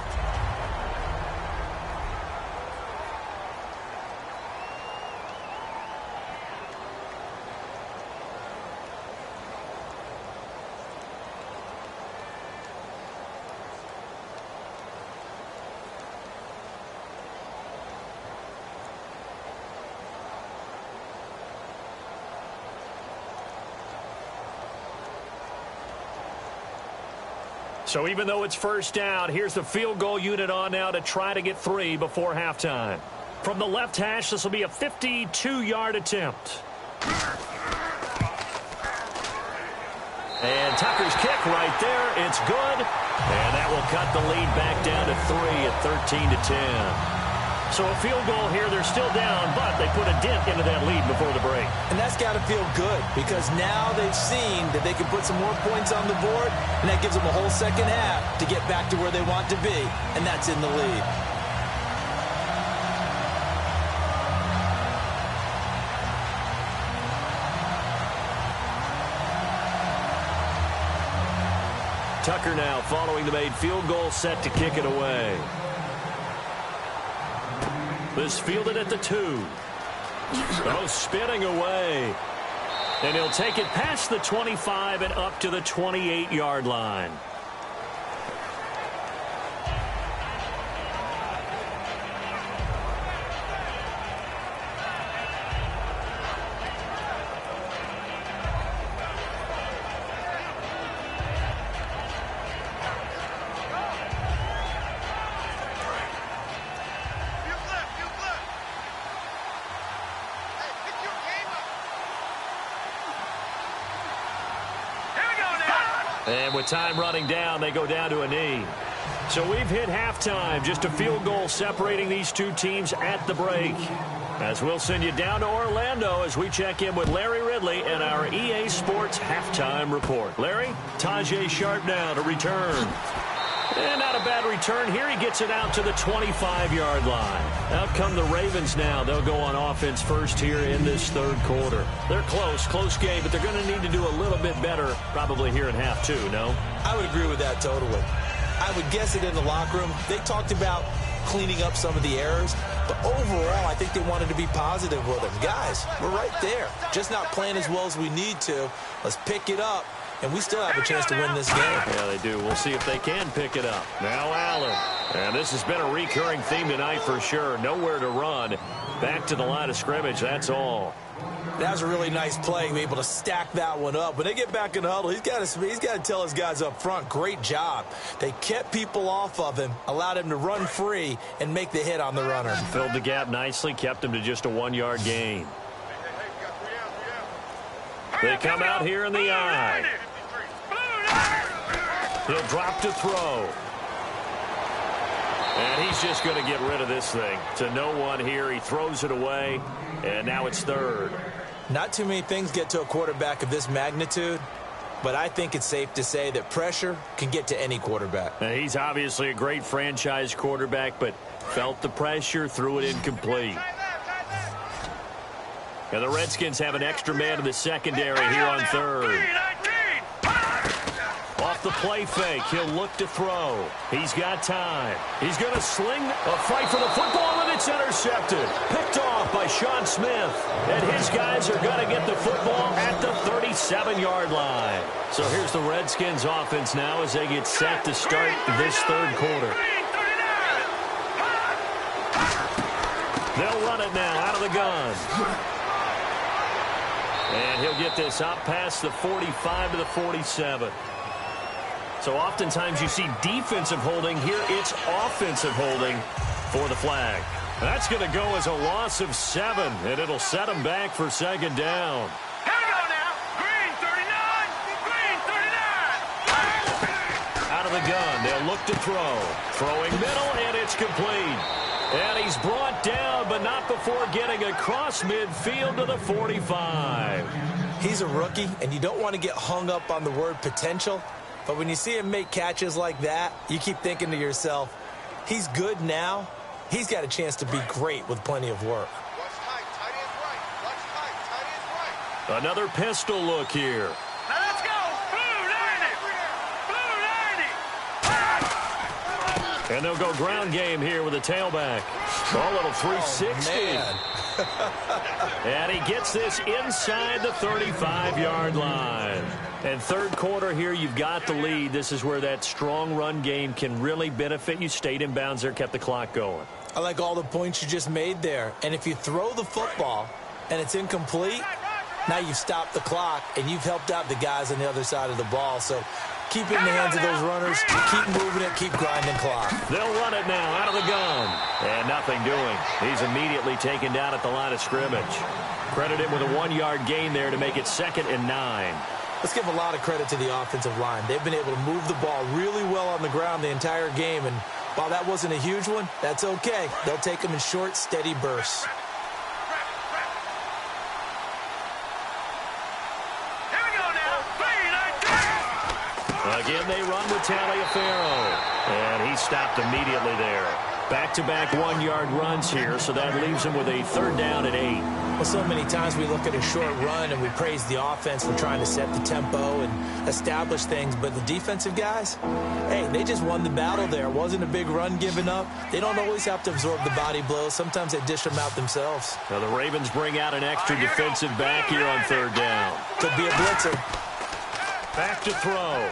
So even though it's 1st down, here's the field goal unit on now to try to get 3 before halftime. From the left hash, this will be a 52-yard attempt. And Tucker's kick right there. It's good. And that will cut the lead back down to 3 at 13-10. So a field goal here. They're still down, but they put a dent into that lead before the break. And that's got to feel good because now they've seen that they can put some more points on the board, and that gives them a whole second half to get back to where they want to be, and that's in the lead. Tucker now following the made field goal, set to kick it away. This fielded at the 2. Oh, spinning away. And he'll take it past the 25 and up to the 28-yard line. And with time running down, they go down to a knee. So we've hit halftime. Just a field goal separating these 2 teams at the break. As we'll send you down to Orlando as we check in with Larry Ridley and our EA Sports Halftime Report. Larry, Tajay Sharp now to return. And not a bad return here. He gets it out to the 25-yard line. Out come the Ravens now. They'll go on offense first here in this 3rd quarter. They're close game, but they're going to need to do a little bit better probably here in half 2, no? I would agree with that totally. I would guess it in the locker room. They talked about cleaning up some of the errors, but overall I think they wanted to be positive with them. Guys, we're right there. Just not playing as well as we need to. Let's pick it up and we still have a chance to win this game. Yeah, they do. We'll see if they can pick it up. Now Allen. And this has been a recurring theme tonight for sure. Nowhere to run. Back to the line of scrimmage, that's all. That was a really nice play, be able to stack that one up. When they get back in the huddle, he's got to tell his guys up front, great job. They kept people off of him, allowed him to run free, and make the hit on the runner. Filled the gap nicely, kept him to just a 1-yard gain. They come out here in the eye. He'll drop to throw. And he's just going to get rid of this thing. To no one here, he throws it away, and now it's third. Not too many things get to a quarterback of this magnitude, but I think it's safe to say that pressure can get to any quarterback. Now, he's obviously a great franchise quarterback, but felt the pressure, threw it incomplete. And the Redskins have an extra man in the secondary here on third. Off the play fake, he'll look to throw. He's got time. He's going to sling a fight for the football, and it's intercepted. Picked off by Sean Smith. And his guys are going to get the football at the 37-yard line. So here's the Redskins offense now as they get set to start this third quarter. They'll run it now out of the gun. And he'll get this out past the 45 to the 47. So oftentimes you see defensive holding. Here it's offensive holding for the flag. That's going to go as a loss of 7, and it'll set him back for second down. Here we go now. Green 39. Green 39. Out of the gun, they'll look to throw. Throwing middle, and it's complete. And he's brought down, but not before getting across midfield to the 45. He's a rookie, and you don't want to get hung up on the word potential. But when you see him make catches like that, you keep thinking to yourself, he's good now. He's got a chance to be great with plenty of work. Another pistol look here. Now let's go. Blue 90. Blue 90. And they'll go ground game here with a tailback. A little 360. And he gets this inside the 35-yard line. And third quarter here, you've got the lead. This is where that strong run game can really benefit you. Stayed in bounds there, kept the clock going. I like all the points you just made there. And if you throw the football and it's incomplete, now you've stopped the clock and you've helped out the guys on the other side of the ball. So keep it in the hands of those runners. Keep moving it. Keep grinding clock. They'll run it now out of the gun. And nothing doing. He's immediately taken down at the line of scrimmage. Credit him with a 1-yard gain there to make it 2nd and 9. Let's give a lot of credit to the offensive line. They've been able to move the ball really well on the ground the entire game. And while that wasn't a huge one, that's okay. They'll take them in short, steady bursts. Here we go now. Green 19. Again, they run with Taliaferro. And he stopped immediately there. Back-to-back 1-yard runs here, so that leaves him with a 3rd down and 8. Well, so many times we look at a short run and we praise the offense for trying to set the tempo and establish things, but the defensive guys, hey, they just won the battle there. It wasn't a big run given up. They don't always have to absorb the body blows. Sometimes they dish them out themselves. Now the Ravens bring out an extra defensive back here on 3rd down. Could be a blitzer. Back to throw.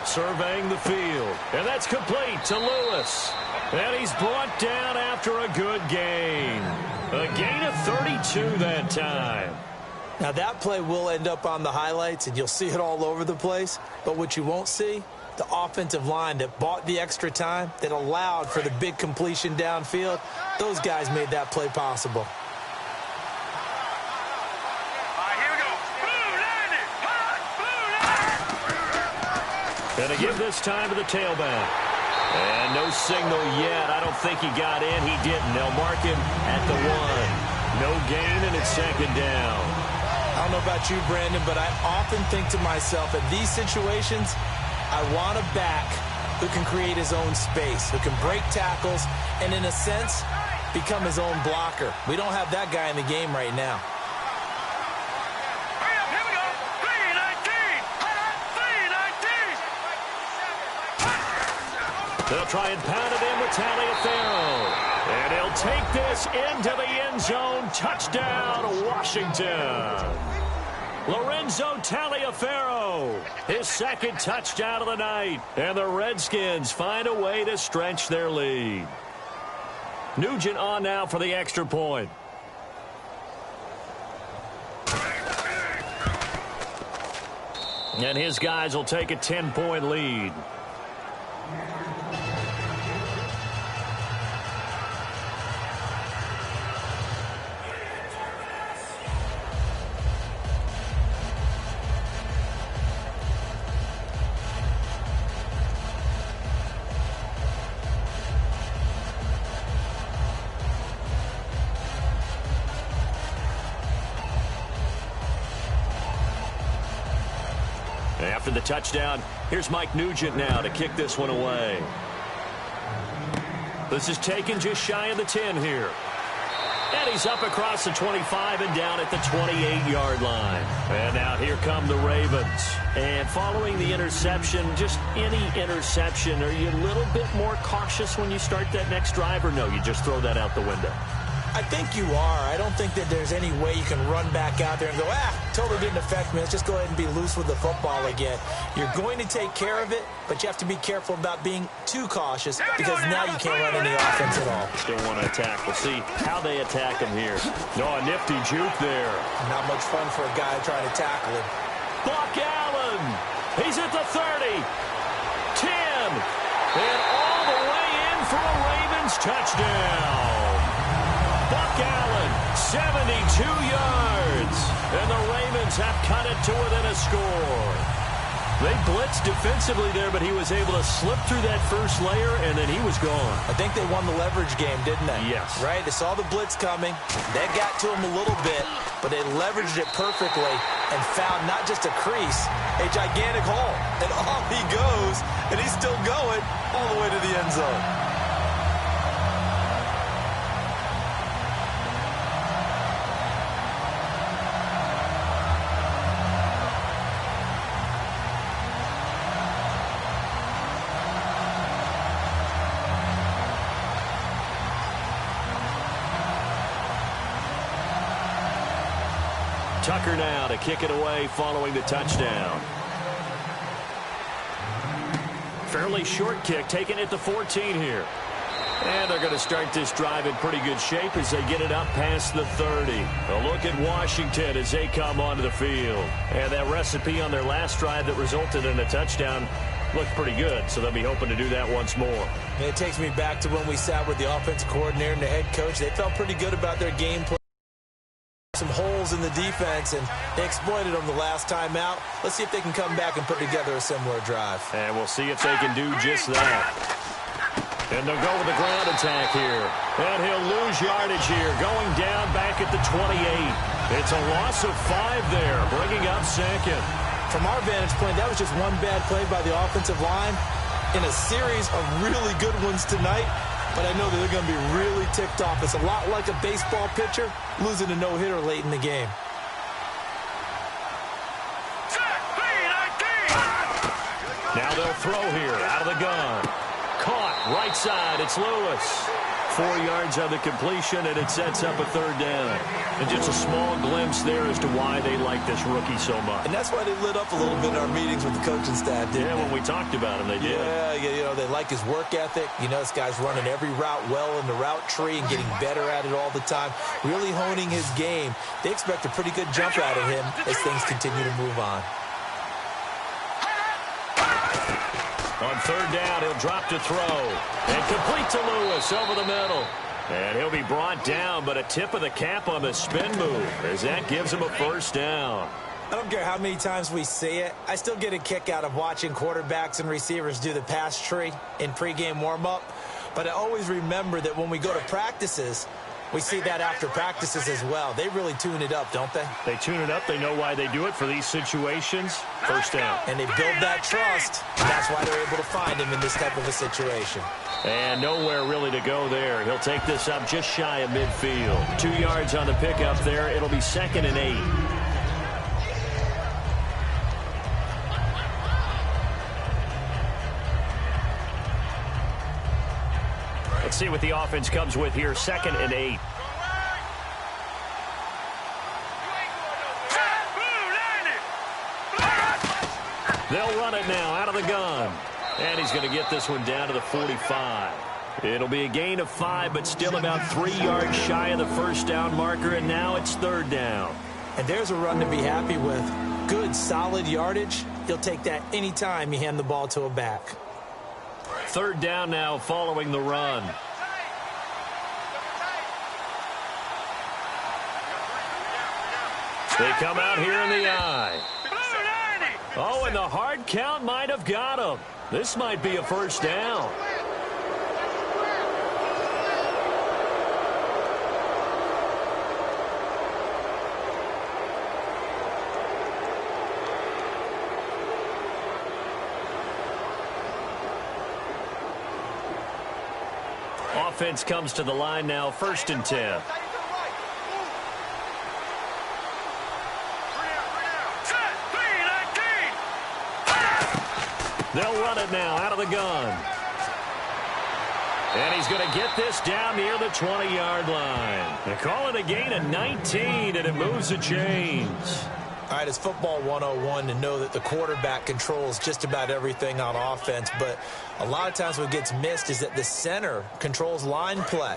Surveying the field. And that's complete to Lewis. And he's brought down after a good gain. A gain of 32 that time. Now that play will end up on the highlights, and you'll see it all over the place. But what you won't see, the offensive line that bought the extra time, that allowed for the big completion downfield, those guys made that play possible. Gonna give this time to the tailback. And no signal yet. I don't think he got in. He didn't. They'll mark him at the 1. No gain, and it's 2nd down. I don't know about you, Brandon, but I often think to myself, in these situations, I want a back who can create his own space, who can break tackles, and in a sense, become his own blocker. We don't have that guy in the game right now. They'll try and pound it in with Taliaferro. And he'll take this into the end zone. Touchdown, Washington. Lorenzo Taliaferro throw. His second touchdown of the night. And the Redskins find a way to stretch their lead. Nugent on now for the extra point. And his guys will take a 10-point lead. After the touchdown, here's Mike Nugent now to kick this one away. This is taken just shy of the 10 here. And he's up across the 25 and down at the 28-yard line. And now here come the Ravens. And following the interception, just any interception, are you a little bit more cautious when you start that next drive, or no, you just throw that out the window? I think you are. I don't think that there's any way you can run back out there and go, totally didn't affect me. Let's just go ahead and be loose with the football again. You're going to take care of it, but you have to be careful about being too cautious because now you can't run any offense at all. Still want to attack. We'll see how they attack him here. No, a nifty juke there. Not much fun for a guy trying to tackle him. Buck Allen. He's at the 30. 10. And all the way in for a Ravens touchdown. Buck Allen, 72 yards. And the Ravens have cut it to within a score. They blitzed defensively there, but he was able to slip through that first layer, and then he was gone. I think they won the leverage game, didn't they? Yes. Right? They saw the blitz coming. That got to him a little bit, but they leveraged it perfectly and found not just a crease, a gigantic hole. And off he goes, and he's still going all the way to the end zone. Tucker now to kick it away following the touchdown. Fairly short kick, taking it to 14 here. And they're going to start this drive in pretty good shape as they get it up past the 30. A look at Washington as they come onto the field. And that recipe on their last drive that resulted in a touchdown looked pretty good, so they'll be hoping to do that once more. And it takes me back to when we sat with the offensive coordinator and the head coach. They felt pretty good about their game plan. Some holes in the defense, and they exploited them the last time out. Let's see if they can come back and put together a similar drive. And we'll see if they can do just that. And they'll go with the ground attack here. And he'll lose yardage here, going down back at the 28. It's a loss of 5 there, bringing up second. From our vantage point, that was just one bad play by the offensive line in a series of really good ones tonight. But I know that they're going to be really ticked off. It's a lot like a baseball pitcher losing a no-hitter late in the game. Now they'll throw here out of the gun. Caught right side. It's Lewis. 4 yards on the completion, and it sets up a third down. And just a small glimpse there as to why they like this rookie so much. And that's why they lit up a little bit in our meetings with the coaching staff, didn't they? When we talked about him, they did. Yeah, you know, they like his work ethic. You know, this guy's running every route well in the route tree and getting better at it all the time, really honing his game. They expect a pretty good jump out of him as things continue to move on. On third down, he'll drop to throw. And complete to Lewis over the middle. And he'll be brought down, but a tip of the cap on the spin move as that gives him a first down. I don't care how many times we see it. I still get a kick out of watching quarterbacks and receivers do the pass tree in pregame warm-up. But I always remember that when we go to practices, we see that after practices as well. They really tune it up, don't they? They tune it up. They know why they do it for these situations. First down. And they build that trust. And that's why they're able to find him in this type of a situation. And nowhere really to go there. He'll take this up just shy of midfield. 2 yards on the pickup there. It'll be 2nd and 8. Let's see what the offense comes with here. 2nd and 8. They'll run it now out of the gun. And he's going to get this one down to the 45. It'll be a gain of 5, but still about 3 yards shy of the first down marker, and now it's 3rd down. And there's a run to be happy with. Good, solid yardage. You'll take that any time you hand the ball to a back. 3rd down now following the run. They come out here in the eye. Oh, and the hard count might have got him. This might be a first down. Offense comes to the line now, 1st and 10. They'll run it now out of the gun. And he's going to get this down near the 20-yard line. They call it a gain of 19, and it moves the chains. All right, it's football 101 to know that the quarterback controls just about everything on offense, but a lot of times what gets missed is that the center controls line play.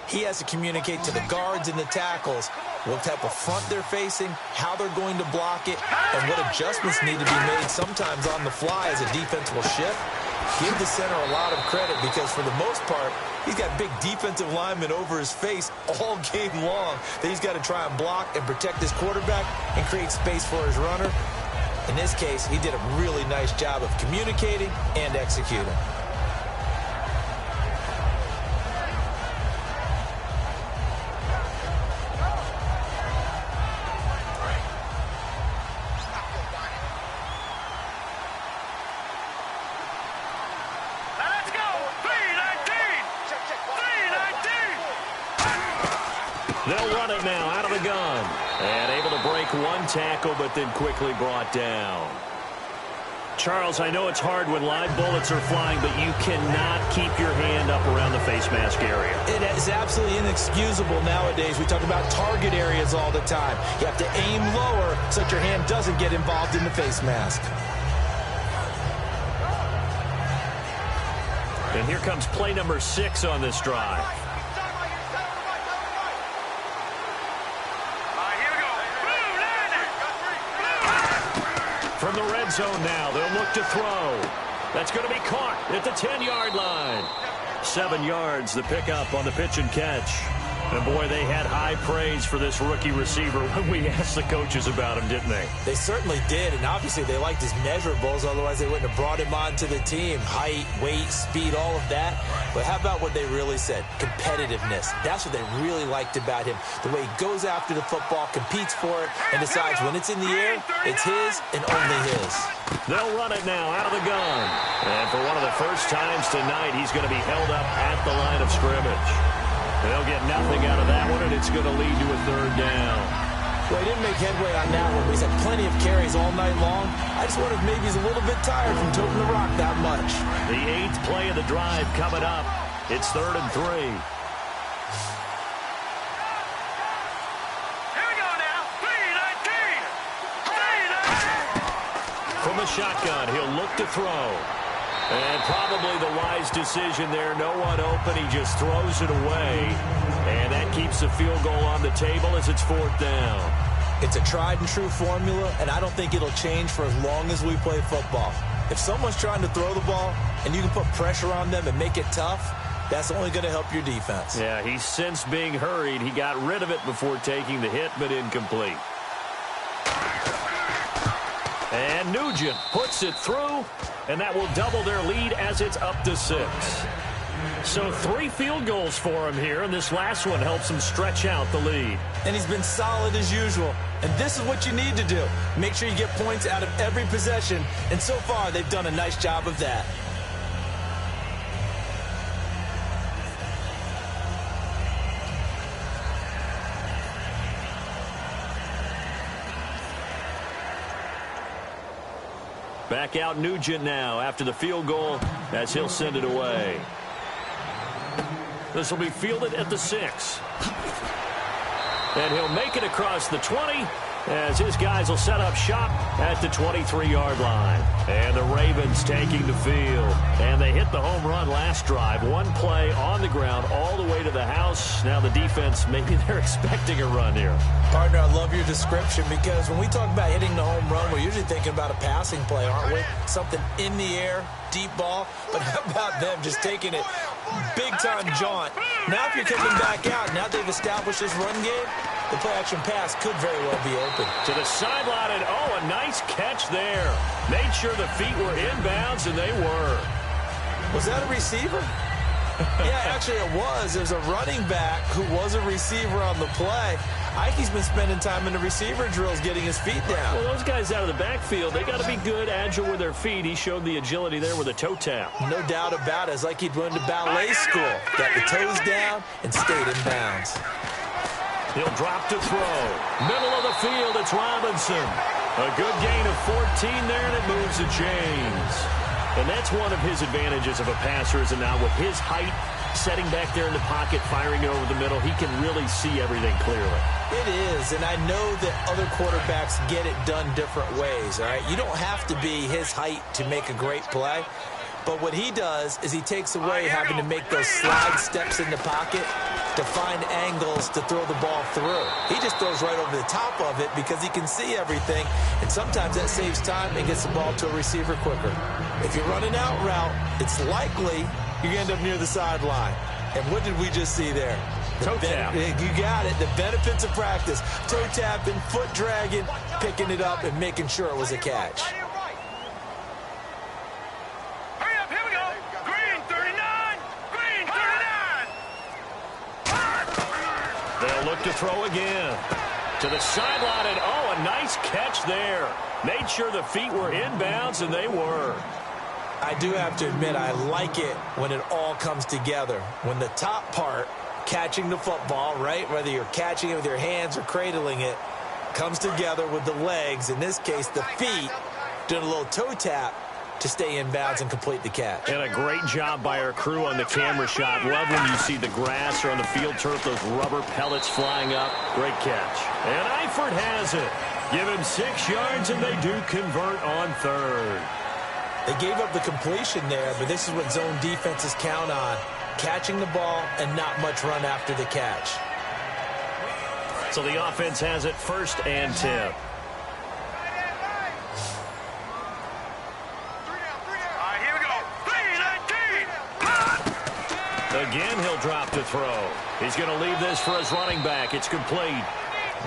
He has to communicate to the guards and the tackles what type of front they're facing, how they're going to block it, and what adjustments need to be made sometimes on the fly as a defense will shift. Give the center a lot of credit because for the most part, he's got big defensive linemen over his face all game long that he's got to try and block and protect his quarterback and create space for his runner. In this case, he did a really nice job of communicating and executing. They'll run it now out of the gun. And able to break one tackle, but then quickly brought down. Charles, I know it's hard when live bullets are flying, but you cannot keep your hand up around the face mask area. It is absolutely inexcusable nowadays. We talk about target areas all the time. You have to aim lower so that your hand doesn't get involved in the face mask. And here comes play number 6 on this drive. From the red zone now, they'll look to throw. That's going to be caught at the 10-yard line. 7 yards, the pickup on the pitch and catch. And, boy, they had high praise for this rookie receiver when we asked the coaches about him, didn't they? They certainly did, and obviously they liked his measurables. Otherwise, they wouldn't have brought him onto the team. Height, weight, speed, all of that. But how about what they really said? Competitiveness. That's what they really liked about him. The way he goes after the football, competes for it, and decides when it's in the air, it's his and only his. They'll run it now out of the gun. And for one of the first times tonight, he's going to be held up at the line of scrimmage. They'll get nothing out of that one, and it's going to lead to a 3rd down. Well, he didn't make headway on that one, but he's had plenty of carries all night long. I just wonder if maybe he's a little bit tired from toting the rock that much. The 8th play of the drive coming up. It's 3rd and 3. Here we go now. 3-19. From the shotgun, he'll look to throw. And probably the wise decision there. No one open. He just throws it away. And that keeps the field goal on the table as it's 4th down. It's a tried and true formula, and I don't think it'll change for as long as we play football. If someone's trying to throw the ball and you can put pressure on them and make it tough, that's only going to help your defense. Yeah, he's since being hurried. He got rid of it before taking the hit, but incomplete. And Nugent puts it through, and that will double their lead as it's up to 6. So 3 field goals for him here, and this last one helps him stretch out the lead. And he's been solid as usual. And this is what you need to do. Make sure you get points out of every possession, and so far they've done a nice job of that. Back out Nugent now after the field goal as he'll send it away. This will be fielded at the 6. And he'll make it across the 20 as his guys will set up shop at the 23-yard line. And Ravens taking the field. And they hit the home run last drive. One play on the ground all the way to the house. Now the defense, maybe they're expecting a run here. Partner, I love your description because when we talk about hitting the home run, we're usually thinking about a passing play, aren't we? Something in the air, deep ball. But how about them just taking it big-time jaunt? Now if you're coming back out, now they've established this run game, the play-action pass could very well be open. To the sideline, and oh, a nice catch there. Made sure the feet were inbounds, and they were. Was that a receiver? Yeah, actually it was. There's a running back who was a receiver on the play. Ike's been spending time in the receiver drills getting his feet down. Well, those guys out of the backfield, they got to be good, agile with their feet. He showed the agility there with a toe tap. No doubt about it. It's like he'd went to ballet school. Got the toes down and stayed in bounds. He'll drop to throw. Middle of the field, it's Robinson. A good gain of 14 there, and it moves to James. And that's one of his advantages of a passer, is now with his height, setting back there in the pocket, firing it over the middle, he can really see everything clearly. It is, and I know that other quarterbacks get it done different ways, all right? You don't have to be his height to make a great play. But what he does is he takes away having to make those slide steps in the pocket to find angles to throw the ball through. He just throws right over the top of it because he can see everything, and sometimes that saves time and gets the ball to a receiver quicker. If you're running out route, it's likely you're going to end up near the sideline. And what did we just see there? Toe tap. You got it. The benefits of practice. Toe tapping, foot dragging, picking it up, and making sure it was a catch. They'll look to throw again. To the sideline, and oh, a nice catch there. Made sure the feet were inbounds, and they were. I do have to admit, I like it when it all comes together. When the top part, catching the football, right, whether you're catching it with your hands or cradling it, comes together with the legs, in this case the feet, doing a little toe tap to stay in bounds and complete the catch. And a great job by our crew on the camera shot. Love when you see the grass or on the field turf, those rubber pellets flying up. Great catch. And Eifert has it. Give him 6 yards, and they do convert on third. They gave up the completion there, but this is what zone defenses count on. Catching the ball and not much run after the catch. So the offense has it 1st and 10. Again, he'll drop to throw. He's going to leave this for his running back. It's complete.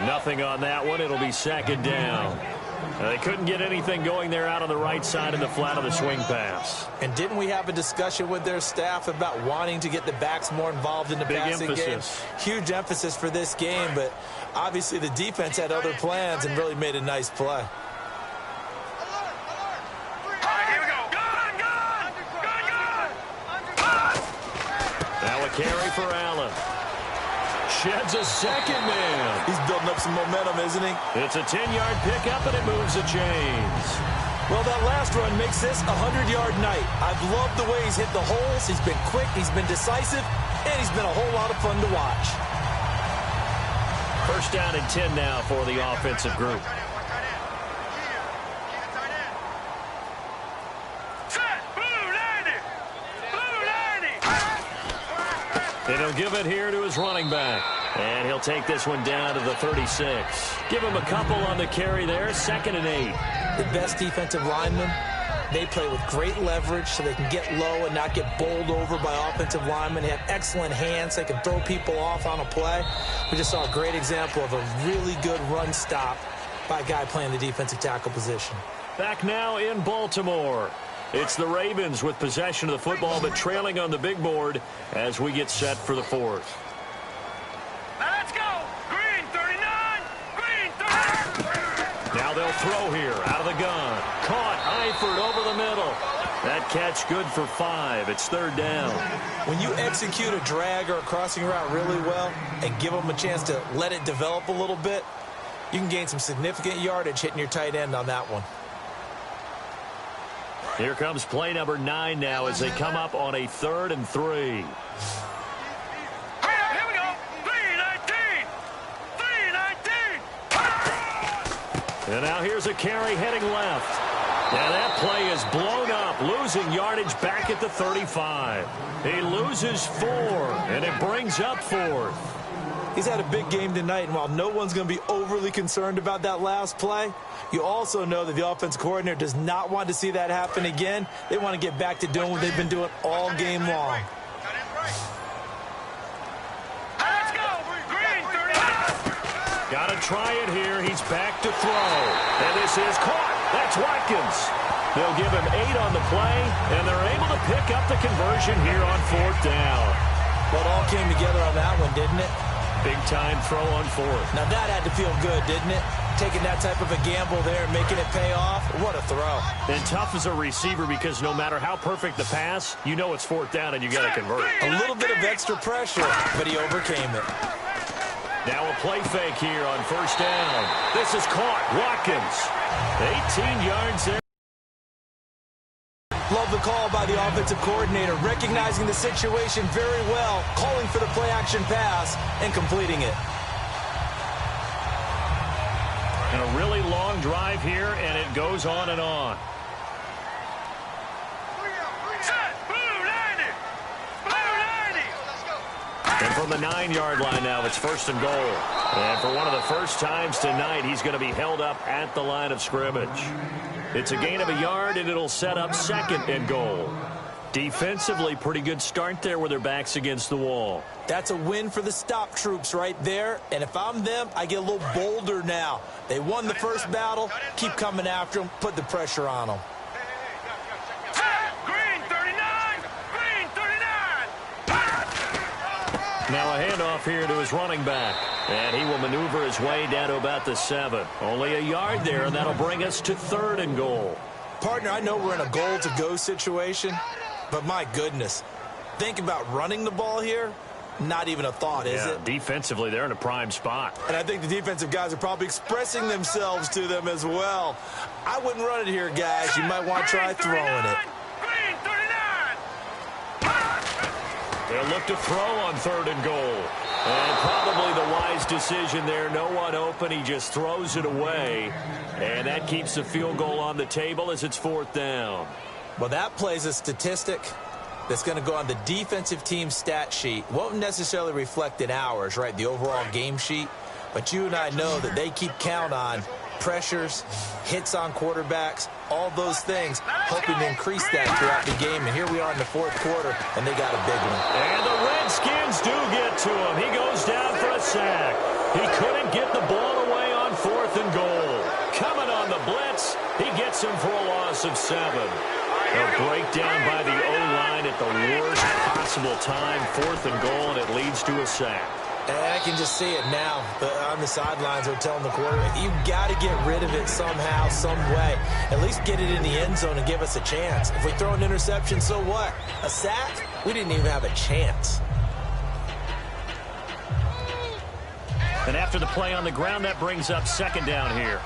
Nothing on that one. It'll be 2nd down. They couldn't get anything going there out on the right side in the flat of the swing pass. And didn't we have a discussion with their staff about wanting to get the backs more involved in the passing game? Huge emphasis for this game, but obviously the defense had other plans and really made a nice play. Now a carry for Allen. Sheds a 2nd man. He's building up some momentum, isn't he? It's a 10-yard pickup, and it moves to James. Well, that last run makes this a 100-yard night. I've loved the way he's hit the holes. He's been quick, he's been decisive, and he's been a whole lot of fun to watch. 1st down and 10 now for the offensive group. And he'll give it here to his running back. And he'll take this one down to the 36. Give him a couple on the carry there. 2nd and 8. The best defensive linemen, they play with great leverage so they can get low and not get bowled over by offensive linemen. They have excellent hands. They can throw people off on a play. We just saw a great example of a really good run stop by a guy playing the defensive tackle position. Back now in Baltimore. It's the Ravens with possession of the football, but trailing on the big board as we get set for the 4th. Now let's go. Green 39. Green 30. Now they'll throw here out of the gun. Caught. Eifert over the middle. That catch good for 5. It's 3rd down. When you execute a drag or a crossing route really well and give them a chance to let it develop a little bit, you can gain some significant yardage hitting your tight end on that one. Here comes play number 9 now as they come up on a 3rd and 3. Here we go. 3-19. 3-19. And now here's a carry heading left. Now that play is blown losing yardage back at the 35. He loses 4, and it brings up 4th. He's had a big game tonight, and while no one's going to be overly concerned about that last play, you also know that the offense coordinator does not want to see that happen again. They want to get back to doing what they've been doing all game long. Got to try it here. He's back to throw. And this is caught. That's Watkins. They'll give him 8 on the play, and they're able to pick up the conversion here on 4th down. Well, it all came together on that one, didn't it? Big-time throw on 4th. Now, that had to feel good, didn't it? Taking that type of a gamble there and making it pay off. What a throw. And tough as a receiver because no matter how perfect the pass, you know it's 4th down and you got to convert. A little bit of extra pressure, but he overcame it. Now a play fake here on 1st down. This is caught. Watkins. 18 yards there. Love the call by the offensive coordinator, recognizing the situation very well, calling for the play-action pass, and completing it. And a really long drive here, and it goes on and on. And from the 9-yard line now, it's 1st and goal. And for one of the first times tonight, he's going to be held up at the line of scrimmage. It's a gain of a yard, and it'll set up 2nd and goal. Defensively, pretty good start there with their backs against the wall. That's a win for the stop troops right there. And if I'm them, I get a little bolder now. They won the first battle. Keep coming after them. Put the pressure on them. Now a handoff here to his running back. And he will maneuver his way down to about the 7. Only a yard there, and that'll bring us to 3rd and goal. Partner, I know we're in a goal-to-go situation, but my goodness, think about running the ball here. Not even a thought, is it? Defensively, they're in a prime spot. And I think the defensive guys are probably expressing themselves to them as well. I wouldn't run it here, guys. You might want to try throwing it. They'll look to throw on 3rd and goal. And probably the wise decision there. No one open. He just throws it away. And that keeps the field goal on the table as it's 4th down. Well, that plays a statistic that's going to go on the defensive team stat sheet. Won't necessarily reflect in ours, right, the overall game sheet. But you and I know that they keep count on pressures, hits on quarterbacks, all those things, hoping to increase that throughout the game. And here we are in the 4th quarter, and they got a big one. And the Redskins do get to him. He goes down for a sack. He couldn't get the ball away on 4th and goal. Coming on the blitz, he gets him for a loss of 7. A breakdown by the O-line at the worst possible time, 4th and goal, and it leads to a sack. And I can just see it now. On the sidelines, they're telling the quarterback, you've got to get rid of it somehow, some way. At least get it in the end zone and give us a chance. If we throw an interception, so what? A sack? We didn't even have a chance. And after the play on the ground, that brings up 2nd down here.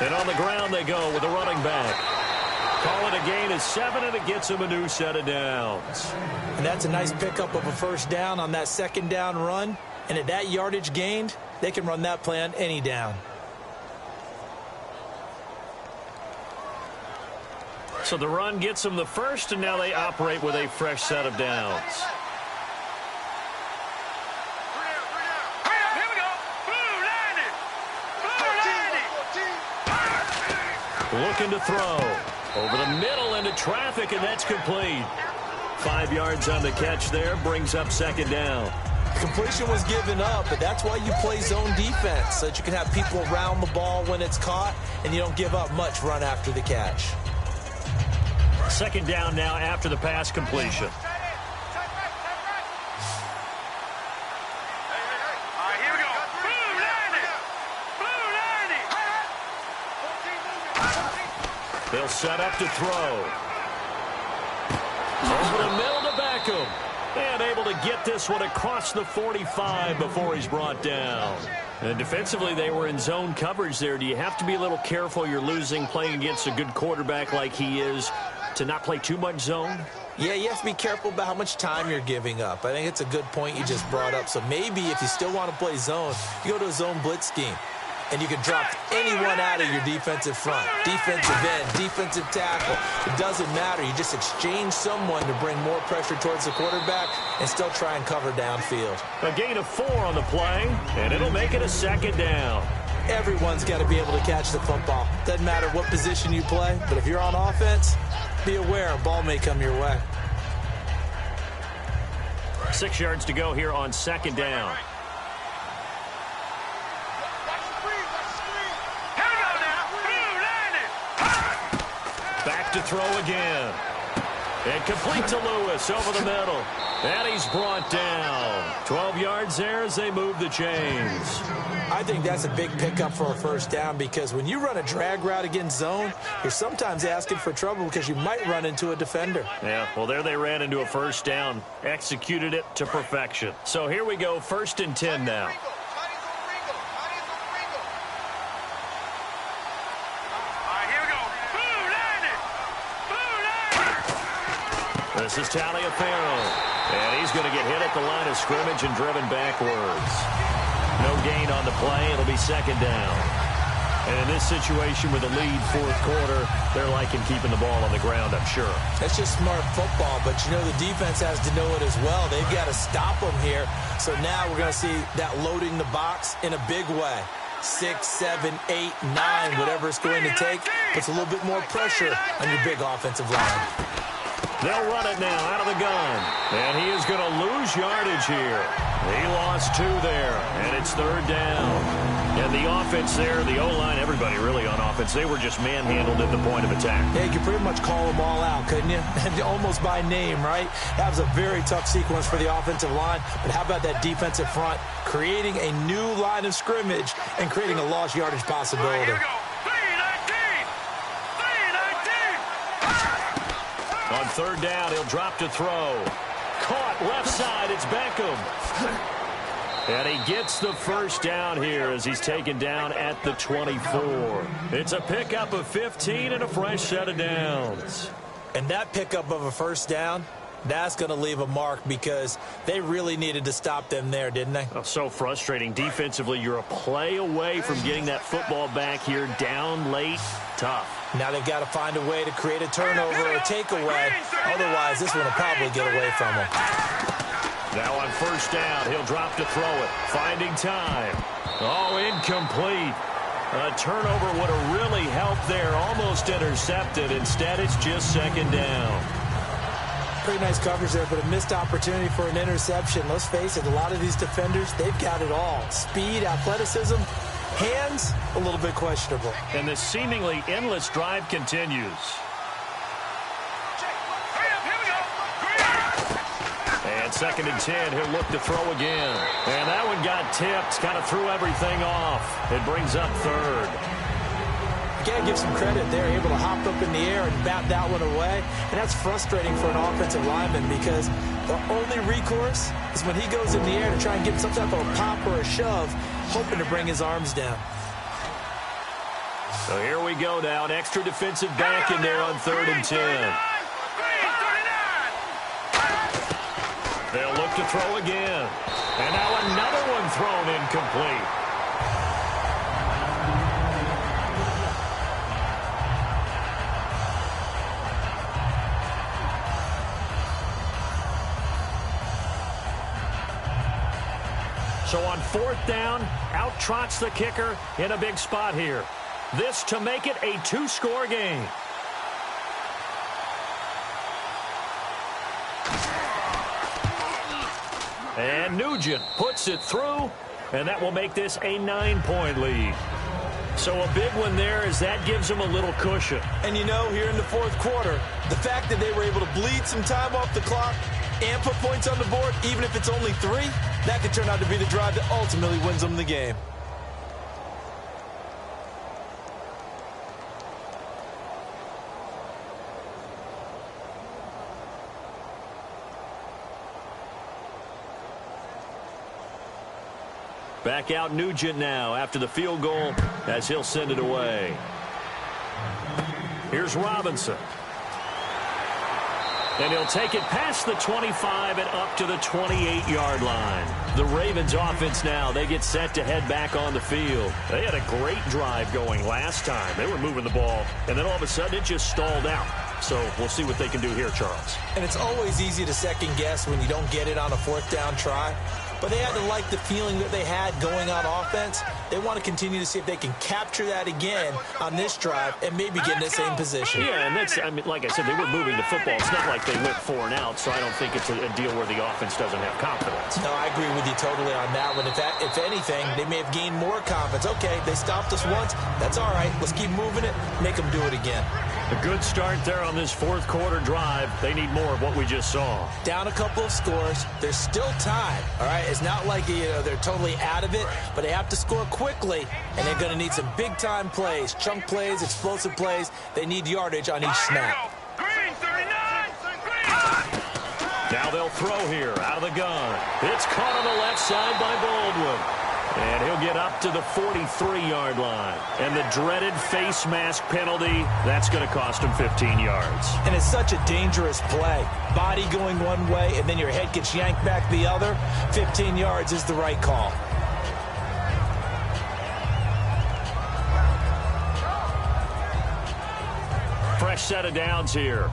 And on the ground they go with the running back. Call it a gain of 7, and it gets him a new set of downs. And that's a nice pickup of a 1st down on that 2nd down run. And at that yardage gained, they can run that play on any down. So the run gets them the 1st, and now they operate with a fresh set of downs. Looking to throw. Over the middle into traffic, and that's complete. 5 yards on the catch there, brings up 2nd down. Completion was given up, but that's why you play zone defense, so that you can have people around the ball when it's caught, and you don't give up much run after the catch. 2nd down now after the pass completion. They'll set up to throw. Over the middle to Beckham. And able to get this one across the 45 before he's brought down. And defensively, they were in zone coverage there. Do you have to be a little careful? You're losing, playing against a good quarterback like he is, to not play too much zone? Yeah, you have to be careful about how much time you're giving up. I think it's a good point you just brought up. So maybe if you still want to play zone, you go to a zone blitz scheme. And you can drop anyone out of your defensive front, defensive end, defensive tackle. It doesn't matter. You just exchange someone to bring more pressure towards the quarterback and still try and cover downfield. A gain of 4 on the play, and it'll make it a 2nd down. Everyone's got to be able to catch the football. Doesn't matter what position you play, but if you're on offense, be aware a ball may come your way. 6 yards to go here on 2nd down. Back to throw again. And complete to Lewis over the middle. And he's brought down. 12 yards there as they move the chains. I think that's a big pickup for a first down because when you run a drag route against zone, you're sometimes asking for trouble because you might run into a defender. Yeah, well, there they ran into a first down. Executed it to perfection. So here we go, 1st and 10 now. This is Taliaferro, and he's going to get hit at the line of scrimmage and driven backwards. No gain on the play. It'll be 2nd down. And in this situation with a lead 4th quarter, they're liking keeping the ball on the ground, I'm sure. That's just smart football, but you know the defense has to know it as well. They've got to stop them here. So now we're going to see that loading the box in a big way. 6, 7, 8, 9, whatever it's going to take, puts a little bit more pressure on your big offensive line. They'll run it now out of the gun. And he is going to lose yardage here. He lost 2 there, and it's 3rd down. And the offense there, the O-line, everybody really on offense, they were just manhandled at the point of attack. Yeah, you could pretty much call them all out, couldn't you? Almost by name, right? That was a very tough sequence for the offensive line. But how about that defensive front creating a new line of scrimmage and creating a lost yardage possibility? Here we go. On 3rd down, he'll drop to throw. Caught left side, it's Beckham. And he gets the first down here as he's taken down at the 24. It's a pickup of 15 and a fresh set of downs. And that pickup of a first down, that's going to leave a mark because they really needed to stop them there, didn't they? Oh, so frustrating. Defensively, you're a play away from getting that football back here down late. Tough. Now they've got to find a way to create a turnover or a takeaway. Otherwise, this one will probably get away from them. Now on 1st down, he'll drop to throw it. Finding time. Oh, incomplete. A turnover would have really helped there. Almost intercepted. Instead, it's just 2nd down. Pretty nice coverage there, but a missed opportunity for an interception. Let's face it, a lot of these defenders, they've got it all. Speed, athleticism, hands, a little bit questionable. And this seemingly endless drive continues. And 2nd and 10, he'll look to throw again. And that one got tipped, kind of threw everything off. It brings up 3rd. You got to give some credit. They're able to hop up in the air and bat that one away. And that's frustrating for an offensive lineman because the only recourse is when he goes in the air to try and get some type of a pop or a shove, hoping to bring his arms down. So here we go now. An extra defensive back in there on 3rd and 10. They'll look to throw again. And now another one thrown incomplete. So on 4th down, out trots the kicker in a big spot here. This to make it a 2-score game. And Nugent puts it through, and that will make this a 9-point lead. So a big one there as that gives them a little cushion. And you know, here in the 4th quarter, the fact that they were able to bleed some time off the clock and put points on the board, even if it's only 3, that could turn out to be the drive that ultimately wins them the game. Back out Nugent now after the field goal as he'll send it away. Here's Robinson. And he'll take it past the 25 and up to the 28-yard line. The Ravens offense now, they get set to head back on the field. They had a great drive going last time. They were moving the ball, and then all of a sudden it just stalled out. So we'll see what they can do here, Charles. And it's always easy to second guess when you don't get it on a fourth down try. But they had to like the feeling that they had going on offense. They want to continue to see if they can capture that again on this drive and maybe get in the same position. Yeah, and that's, I mean, like I said, they were moving the football. It's not like they went 4 and out, so I don't think it's a deal where the offense doesn't have confidence. No, I agree with you totally on that one. If anything, they may have gained more confidence. Okay, they stopped us once. That's all right. Let's keep moving it. Make them do it again. A good start there on this fourth quarter drive. They need more of what we just saw. Down a couple of scores. There's still time, all right? It's not like they're totally out of it, but they have to score quickly, and they're going to need some big-time plays, chunk plays, explosive plays. They need yardage on each snap. Green 39. Green. Now they'll throw here out of the gun. It's caught on the left side by Baldwin. And he'll get up to the 43-yard line. And the dreaded face mask penalty, that's going to cost him 15 yards. And it's such a dangerous play. Body going one way, and then your head gets yanked back the other. 15 yards is the right call. Fresh set of downs here.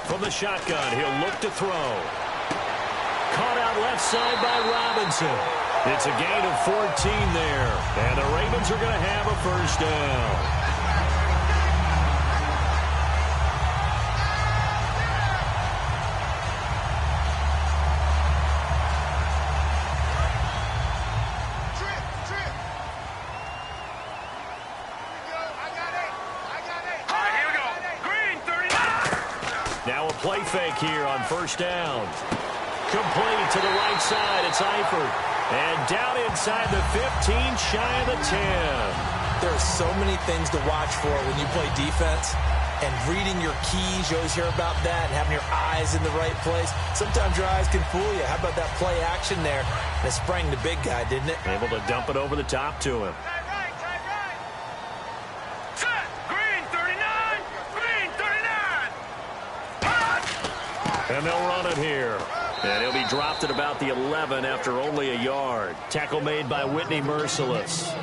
From the shotgun, he'll look to throw. Caught out left side by Robinson. It's a gain of 14 there. And the Ravens are going to have a first down. Play fake here on first down. Complete to the right side. It's Eifert. And down inside the 15, shy of the 10. There are so many things to watch for when you play defense. And reading your keys, you always hear about that. And having your eyes in the right place. Sometimes your eyes can fool you. How about that play action there? And it sprang the big guy, didn't it? Able to dump it over the top to him. And they'll run it here. And he'll be dropped at about the 11 after only a yard. Tackle made by Whitney Merciless.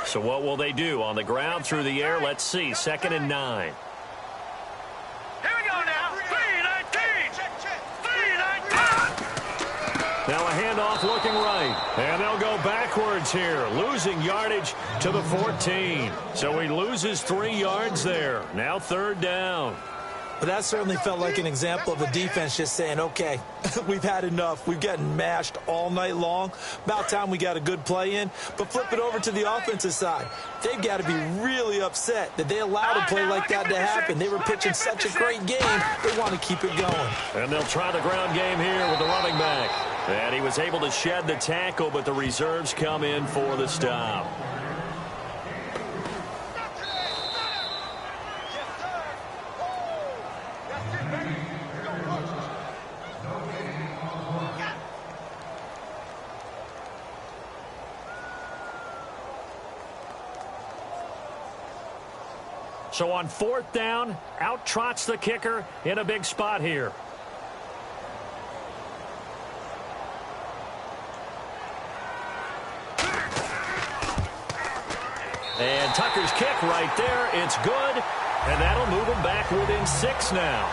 So what will they do? On the ground, through the air, let's see. 2nd and 9. Now a handoff looking right. And they'll go backwards here, losing yardage to the 14. So he loses 3 yards there. Now 3rd down. But that certainly felt like an example of a defense just saying, okay, we've had enough. We've gotten mashed all night long. About time we got a good play in. But flip it over to the offensive side. They've got to be really upset that they allowed a play like that to happen. They were pitching such a great game. They want to keep it going. And they'll try the ground game here with the running back. And he was able to shed the tackle, but the reserves come in for the stop. So on 4th down, out trots the kicker in a big spot here. And Tucker's kick right there. It's good. And that'll move them back within 6 now.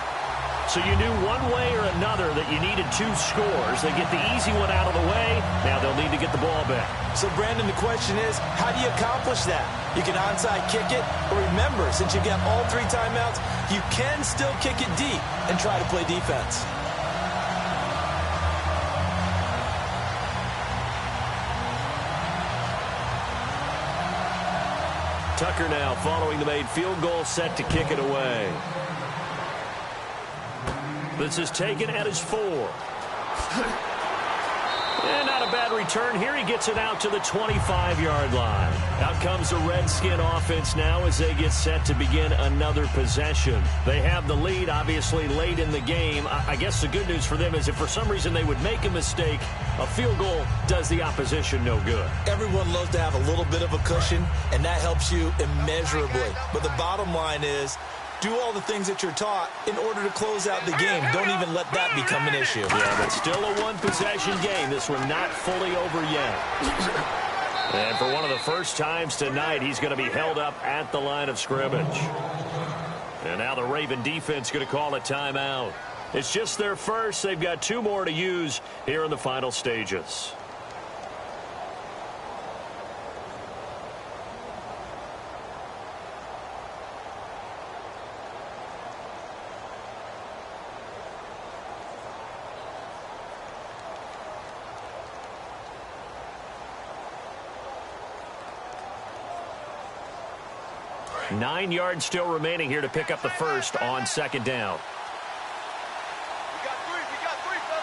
So you knew one way or another that you needed 2 scores. They get the easy one out of the way. Now they'll need to get the ball back. So, Brandon, the question is, how do you accomplish that? You can onside kick it, or remember, since you've got all 3 timeouts, you can still kick it deep and try to play defense. Tucker now following the made field goal, set to kick it away. This is taken at his 4. And not a bad return here. He gets it out to the 25-yard line. Out comes the Redskin offense now as they get set to begin another possession. They have the lead, obviously, late in the game. I guess the good news for them is if for some reason they would make a mistake, a field goal does the opposition no good. Everyone loves to have a little bit of a cushion, and that helps you immeasurably. But the bottom line is, do all the things that you're taught in order to close out the game. Don't even let that become an issue. Yeah, but still a one-possession game. This one not fully over yet. And for one of the first times tonight, he's going to be held up at the line of scrimmage. And now the Raven defense going to call a timeout. It's just their first. They've got 2 more to use here in the final stages. Nine yards still remaining here to pick up the first on second down.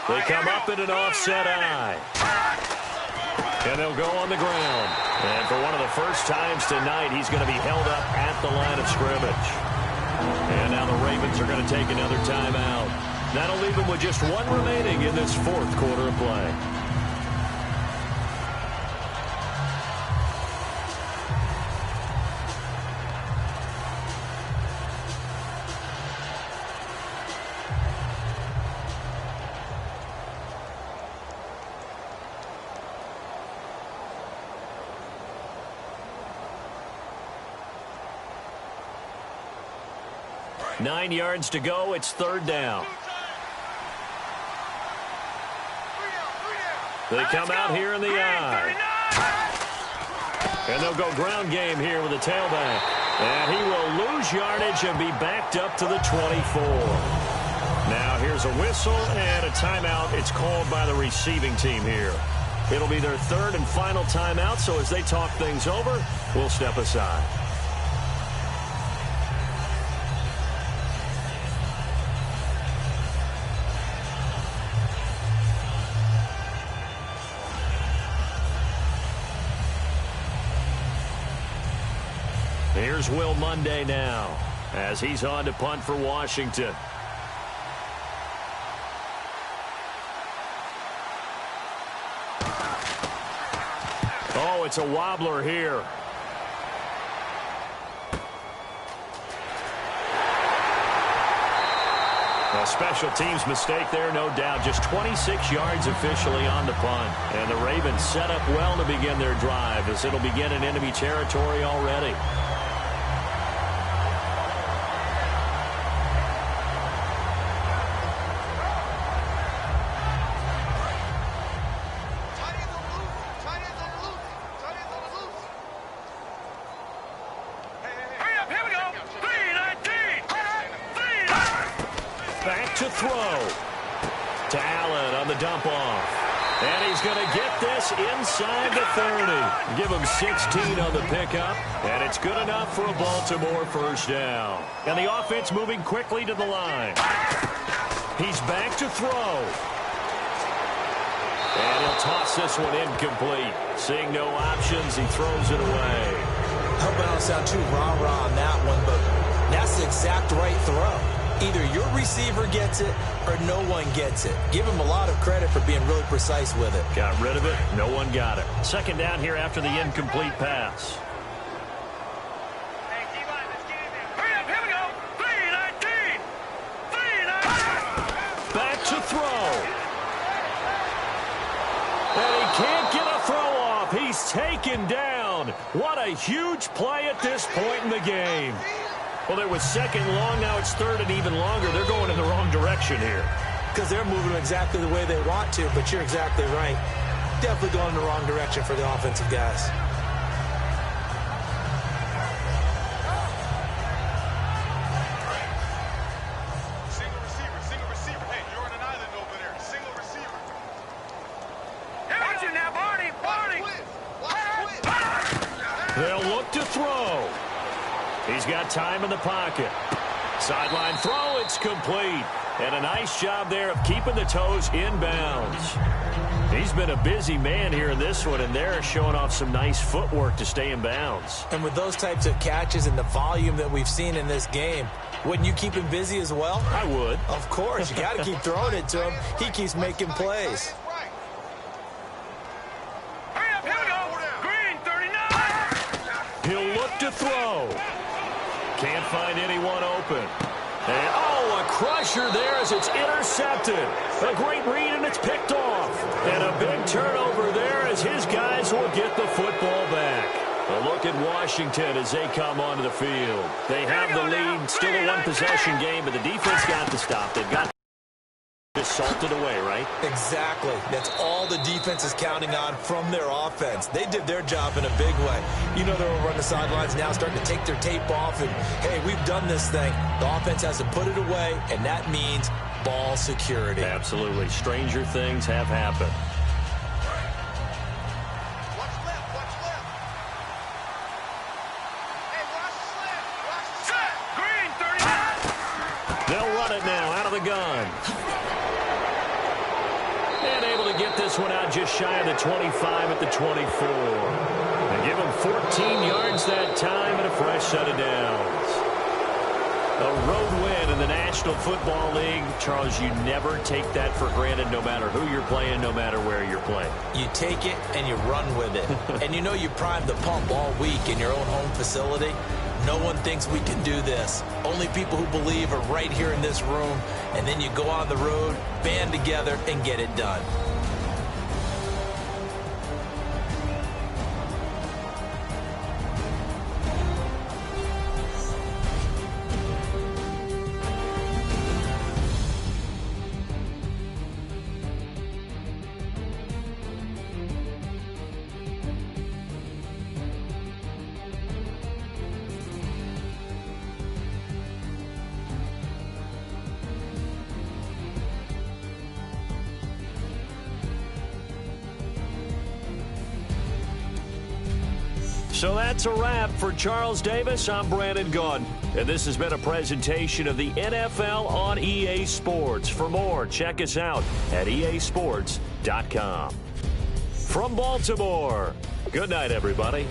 They come up in an offset eye. And they'll go on the ground. And for one of the first times tonight, he's going to be held up at the line of scrimmage. And now the Ravens are going to take another timeout. That'll leave them with just 1 remaining in this 4th quarter of play. Nine yards to go. It's third down. They come out here in the eye. And they'll go ground game here with a tailback. And he will lose yardage and be backed up to the 24. Now here's a whistle and a timeout. It's called by the receiving team here. It'll be their 3rd and final timeout, so as they talk things over, we'll step aside. Here's Will Monday now as he's on to punt for Washington. Oh, it's a wobbler here. A special teams mistake there, no doubt. Just 26 yards officially on the punt. And the Ravens set up well to begin their drive as it'll begin in enemy territory already. To throw to Allen on the dump off. And he's going to get this inside the 30. Give him 16 on the pickup. And it's good enough for a Baltimore first down. And the offense moving quickly to the line. He's back to throw. And he'll toss this one incomplete. Seeing no options, he throws it away. I hope I don't sound too rah-rah on that one, but that's the exact right throw. Either your receiver gets it or no one gets it. Give him a lot of credit for being really precise with it. Got rid of it. No one got it. Second down here after the incomplete pass. Here we go. 3-19. Back to throw. And he can't get a throw off. He's taken down. What a huge play at this point in the game. Well, it was second long. Now it's third and even longer. They're going in the wrong direction here. Because they're moving exactly the way they want to, but you're exactly right. Definitely going in the wrong direction for the offensive guys. Single receiver. Hey, you're on an island over there. Single receiver. Watch it now, Barney. They'll look to throw. He's got time in the pocket. Sideline throw, it's complete. And a nice job there of keeping the toes in bounds. He's been a busy man here in this one, and they're showing off some nice footwork to stay in bounds. And with those types of catches and the volume that we've seen in this game, wouldn't you keep him busy as well? I would. Of course. You got to keep throwing it to him. He keeps making plays. Hurry up, here we go. Green, 39. He'll look to throw. Can't find anyone open. And, oh, a crusher there as it's intercepted. A great read, and it's picked off. And a big turnover there as his guys will get the football back. A look at Washington as they come onto the field. They have the lead. Still a one-possession game, but the defense got to stop. They've got to salt it away, right? Exactly. That's all the defense is counting on from their offense. They did their job in a big way. You know they're over on the sidelines now starting to take their tape off, and, hey, we've done this thing. The offense has to put it away, and that means ball security. Absolutely. Stranger things have happened. Watch left, watch left. Hey, watch left, set. Green, 39. They'll run it now out of the gun. And able to get this one out just shy of the 25 at the 24. They give him 14 yards that time and a fresh set of downs. A road win in the National Football League. Charles, you never take that for granted no matter who you're playing, no matter where you're playing. You take it and you run with it. And you know you primed the pump all week in your own home facility. No one thinks we can do this. Only people who believe are right here in this room. And then you go on the road, band together, and get it done. So that's a wrap for Charles Davis. I'm Brandon Gaudin, and this has been a presentation of the NFL on EA Sports. For more, check us out at easports.com. From Baltimore, good night, everybody.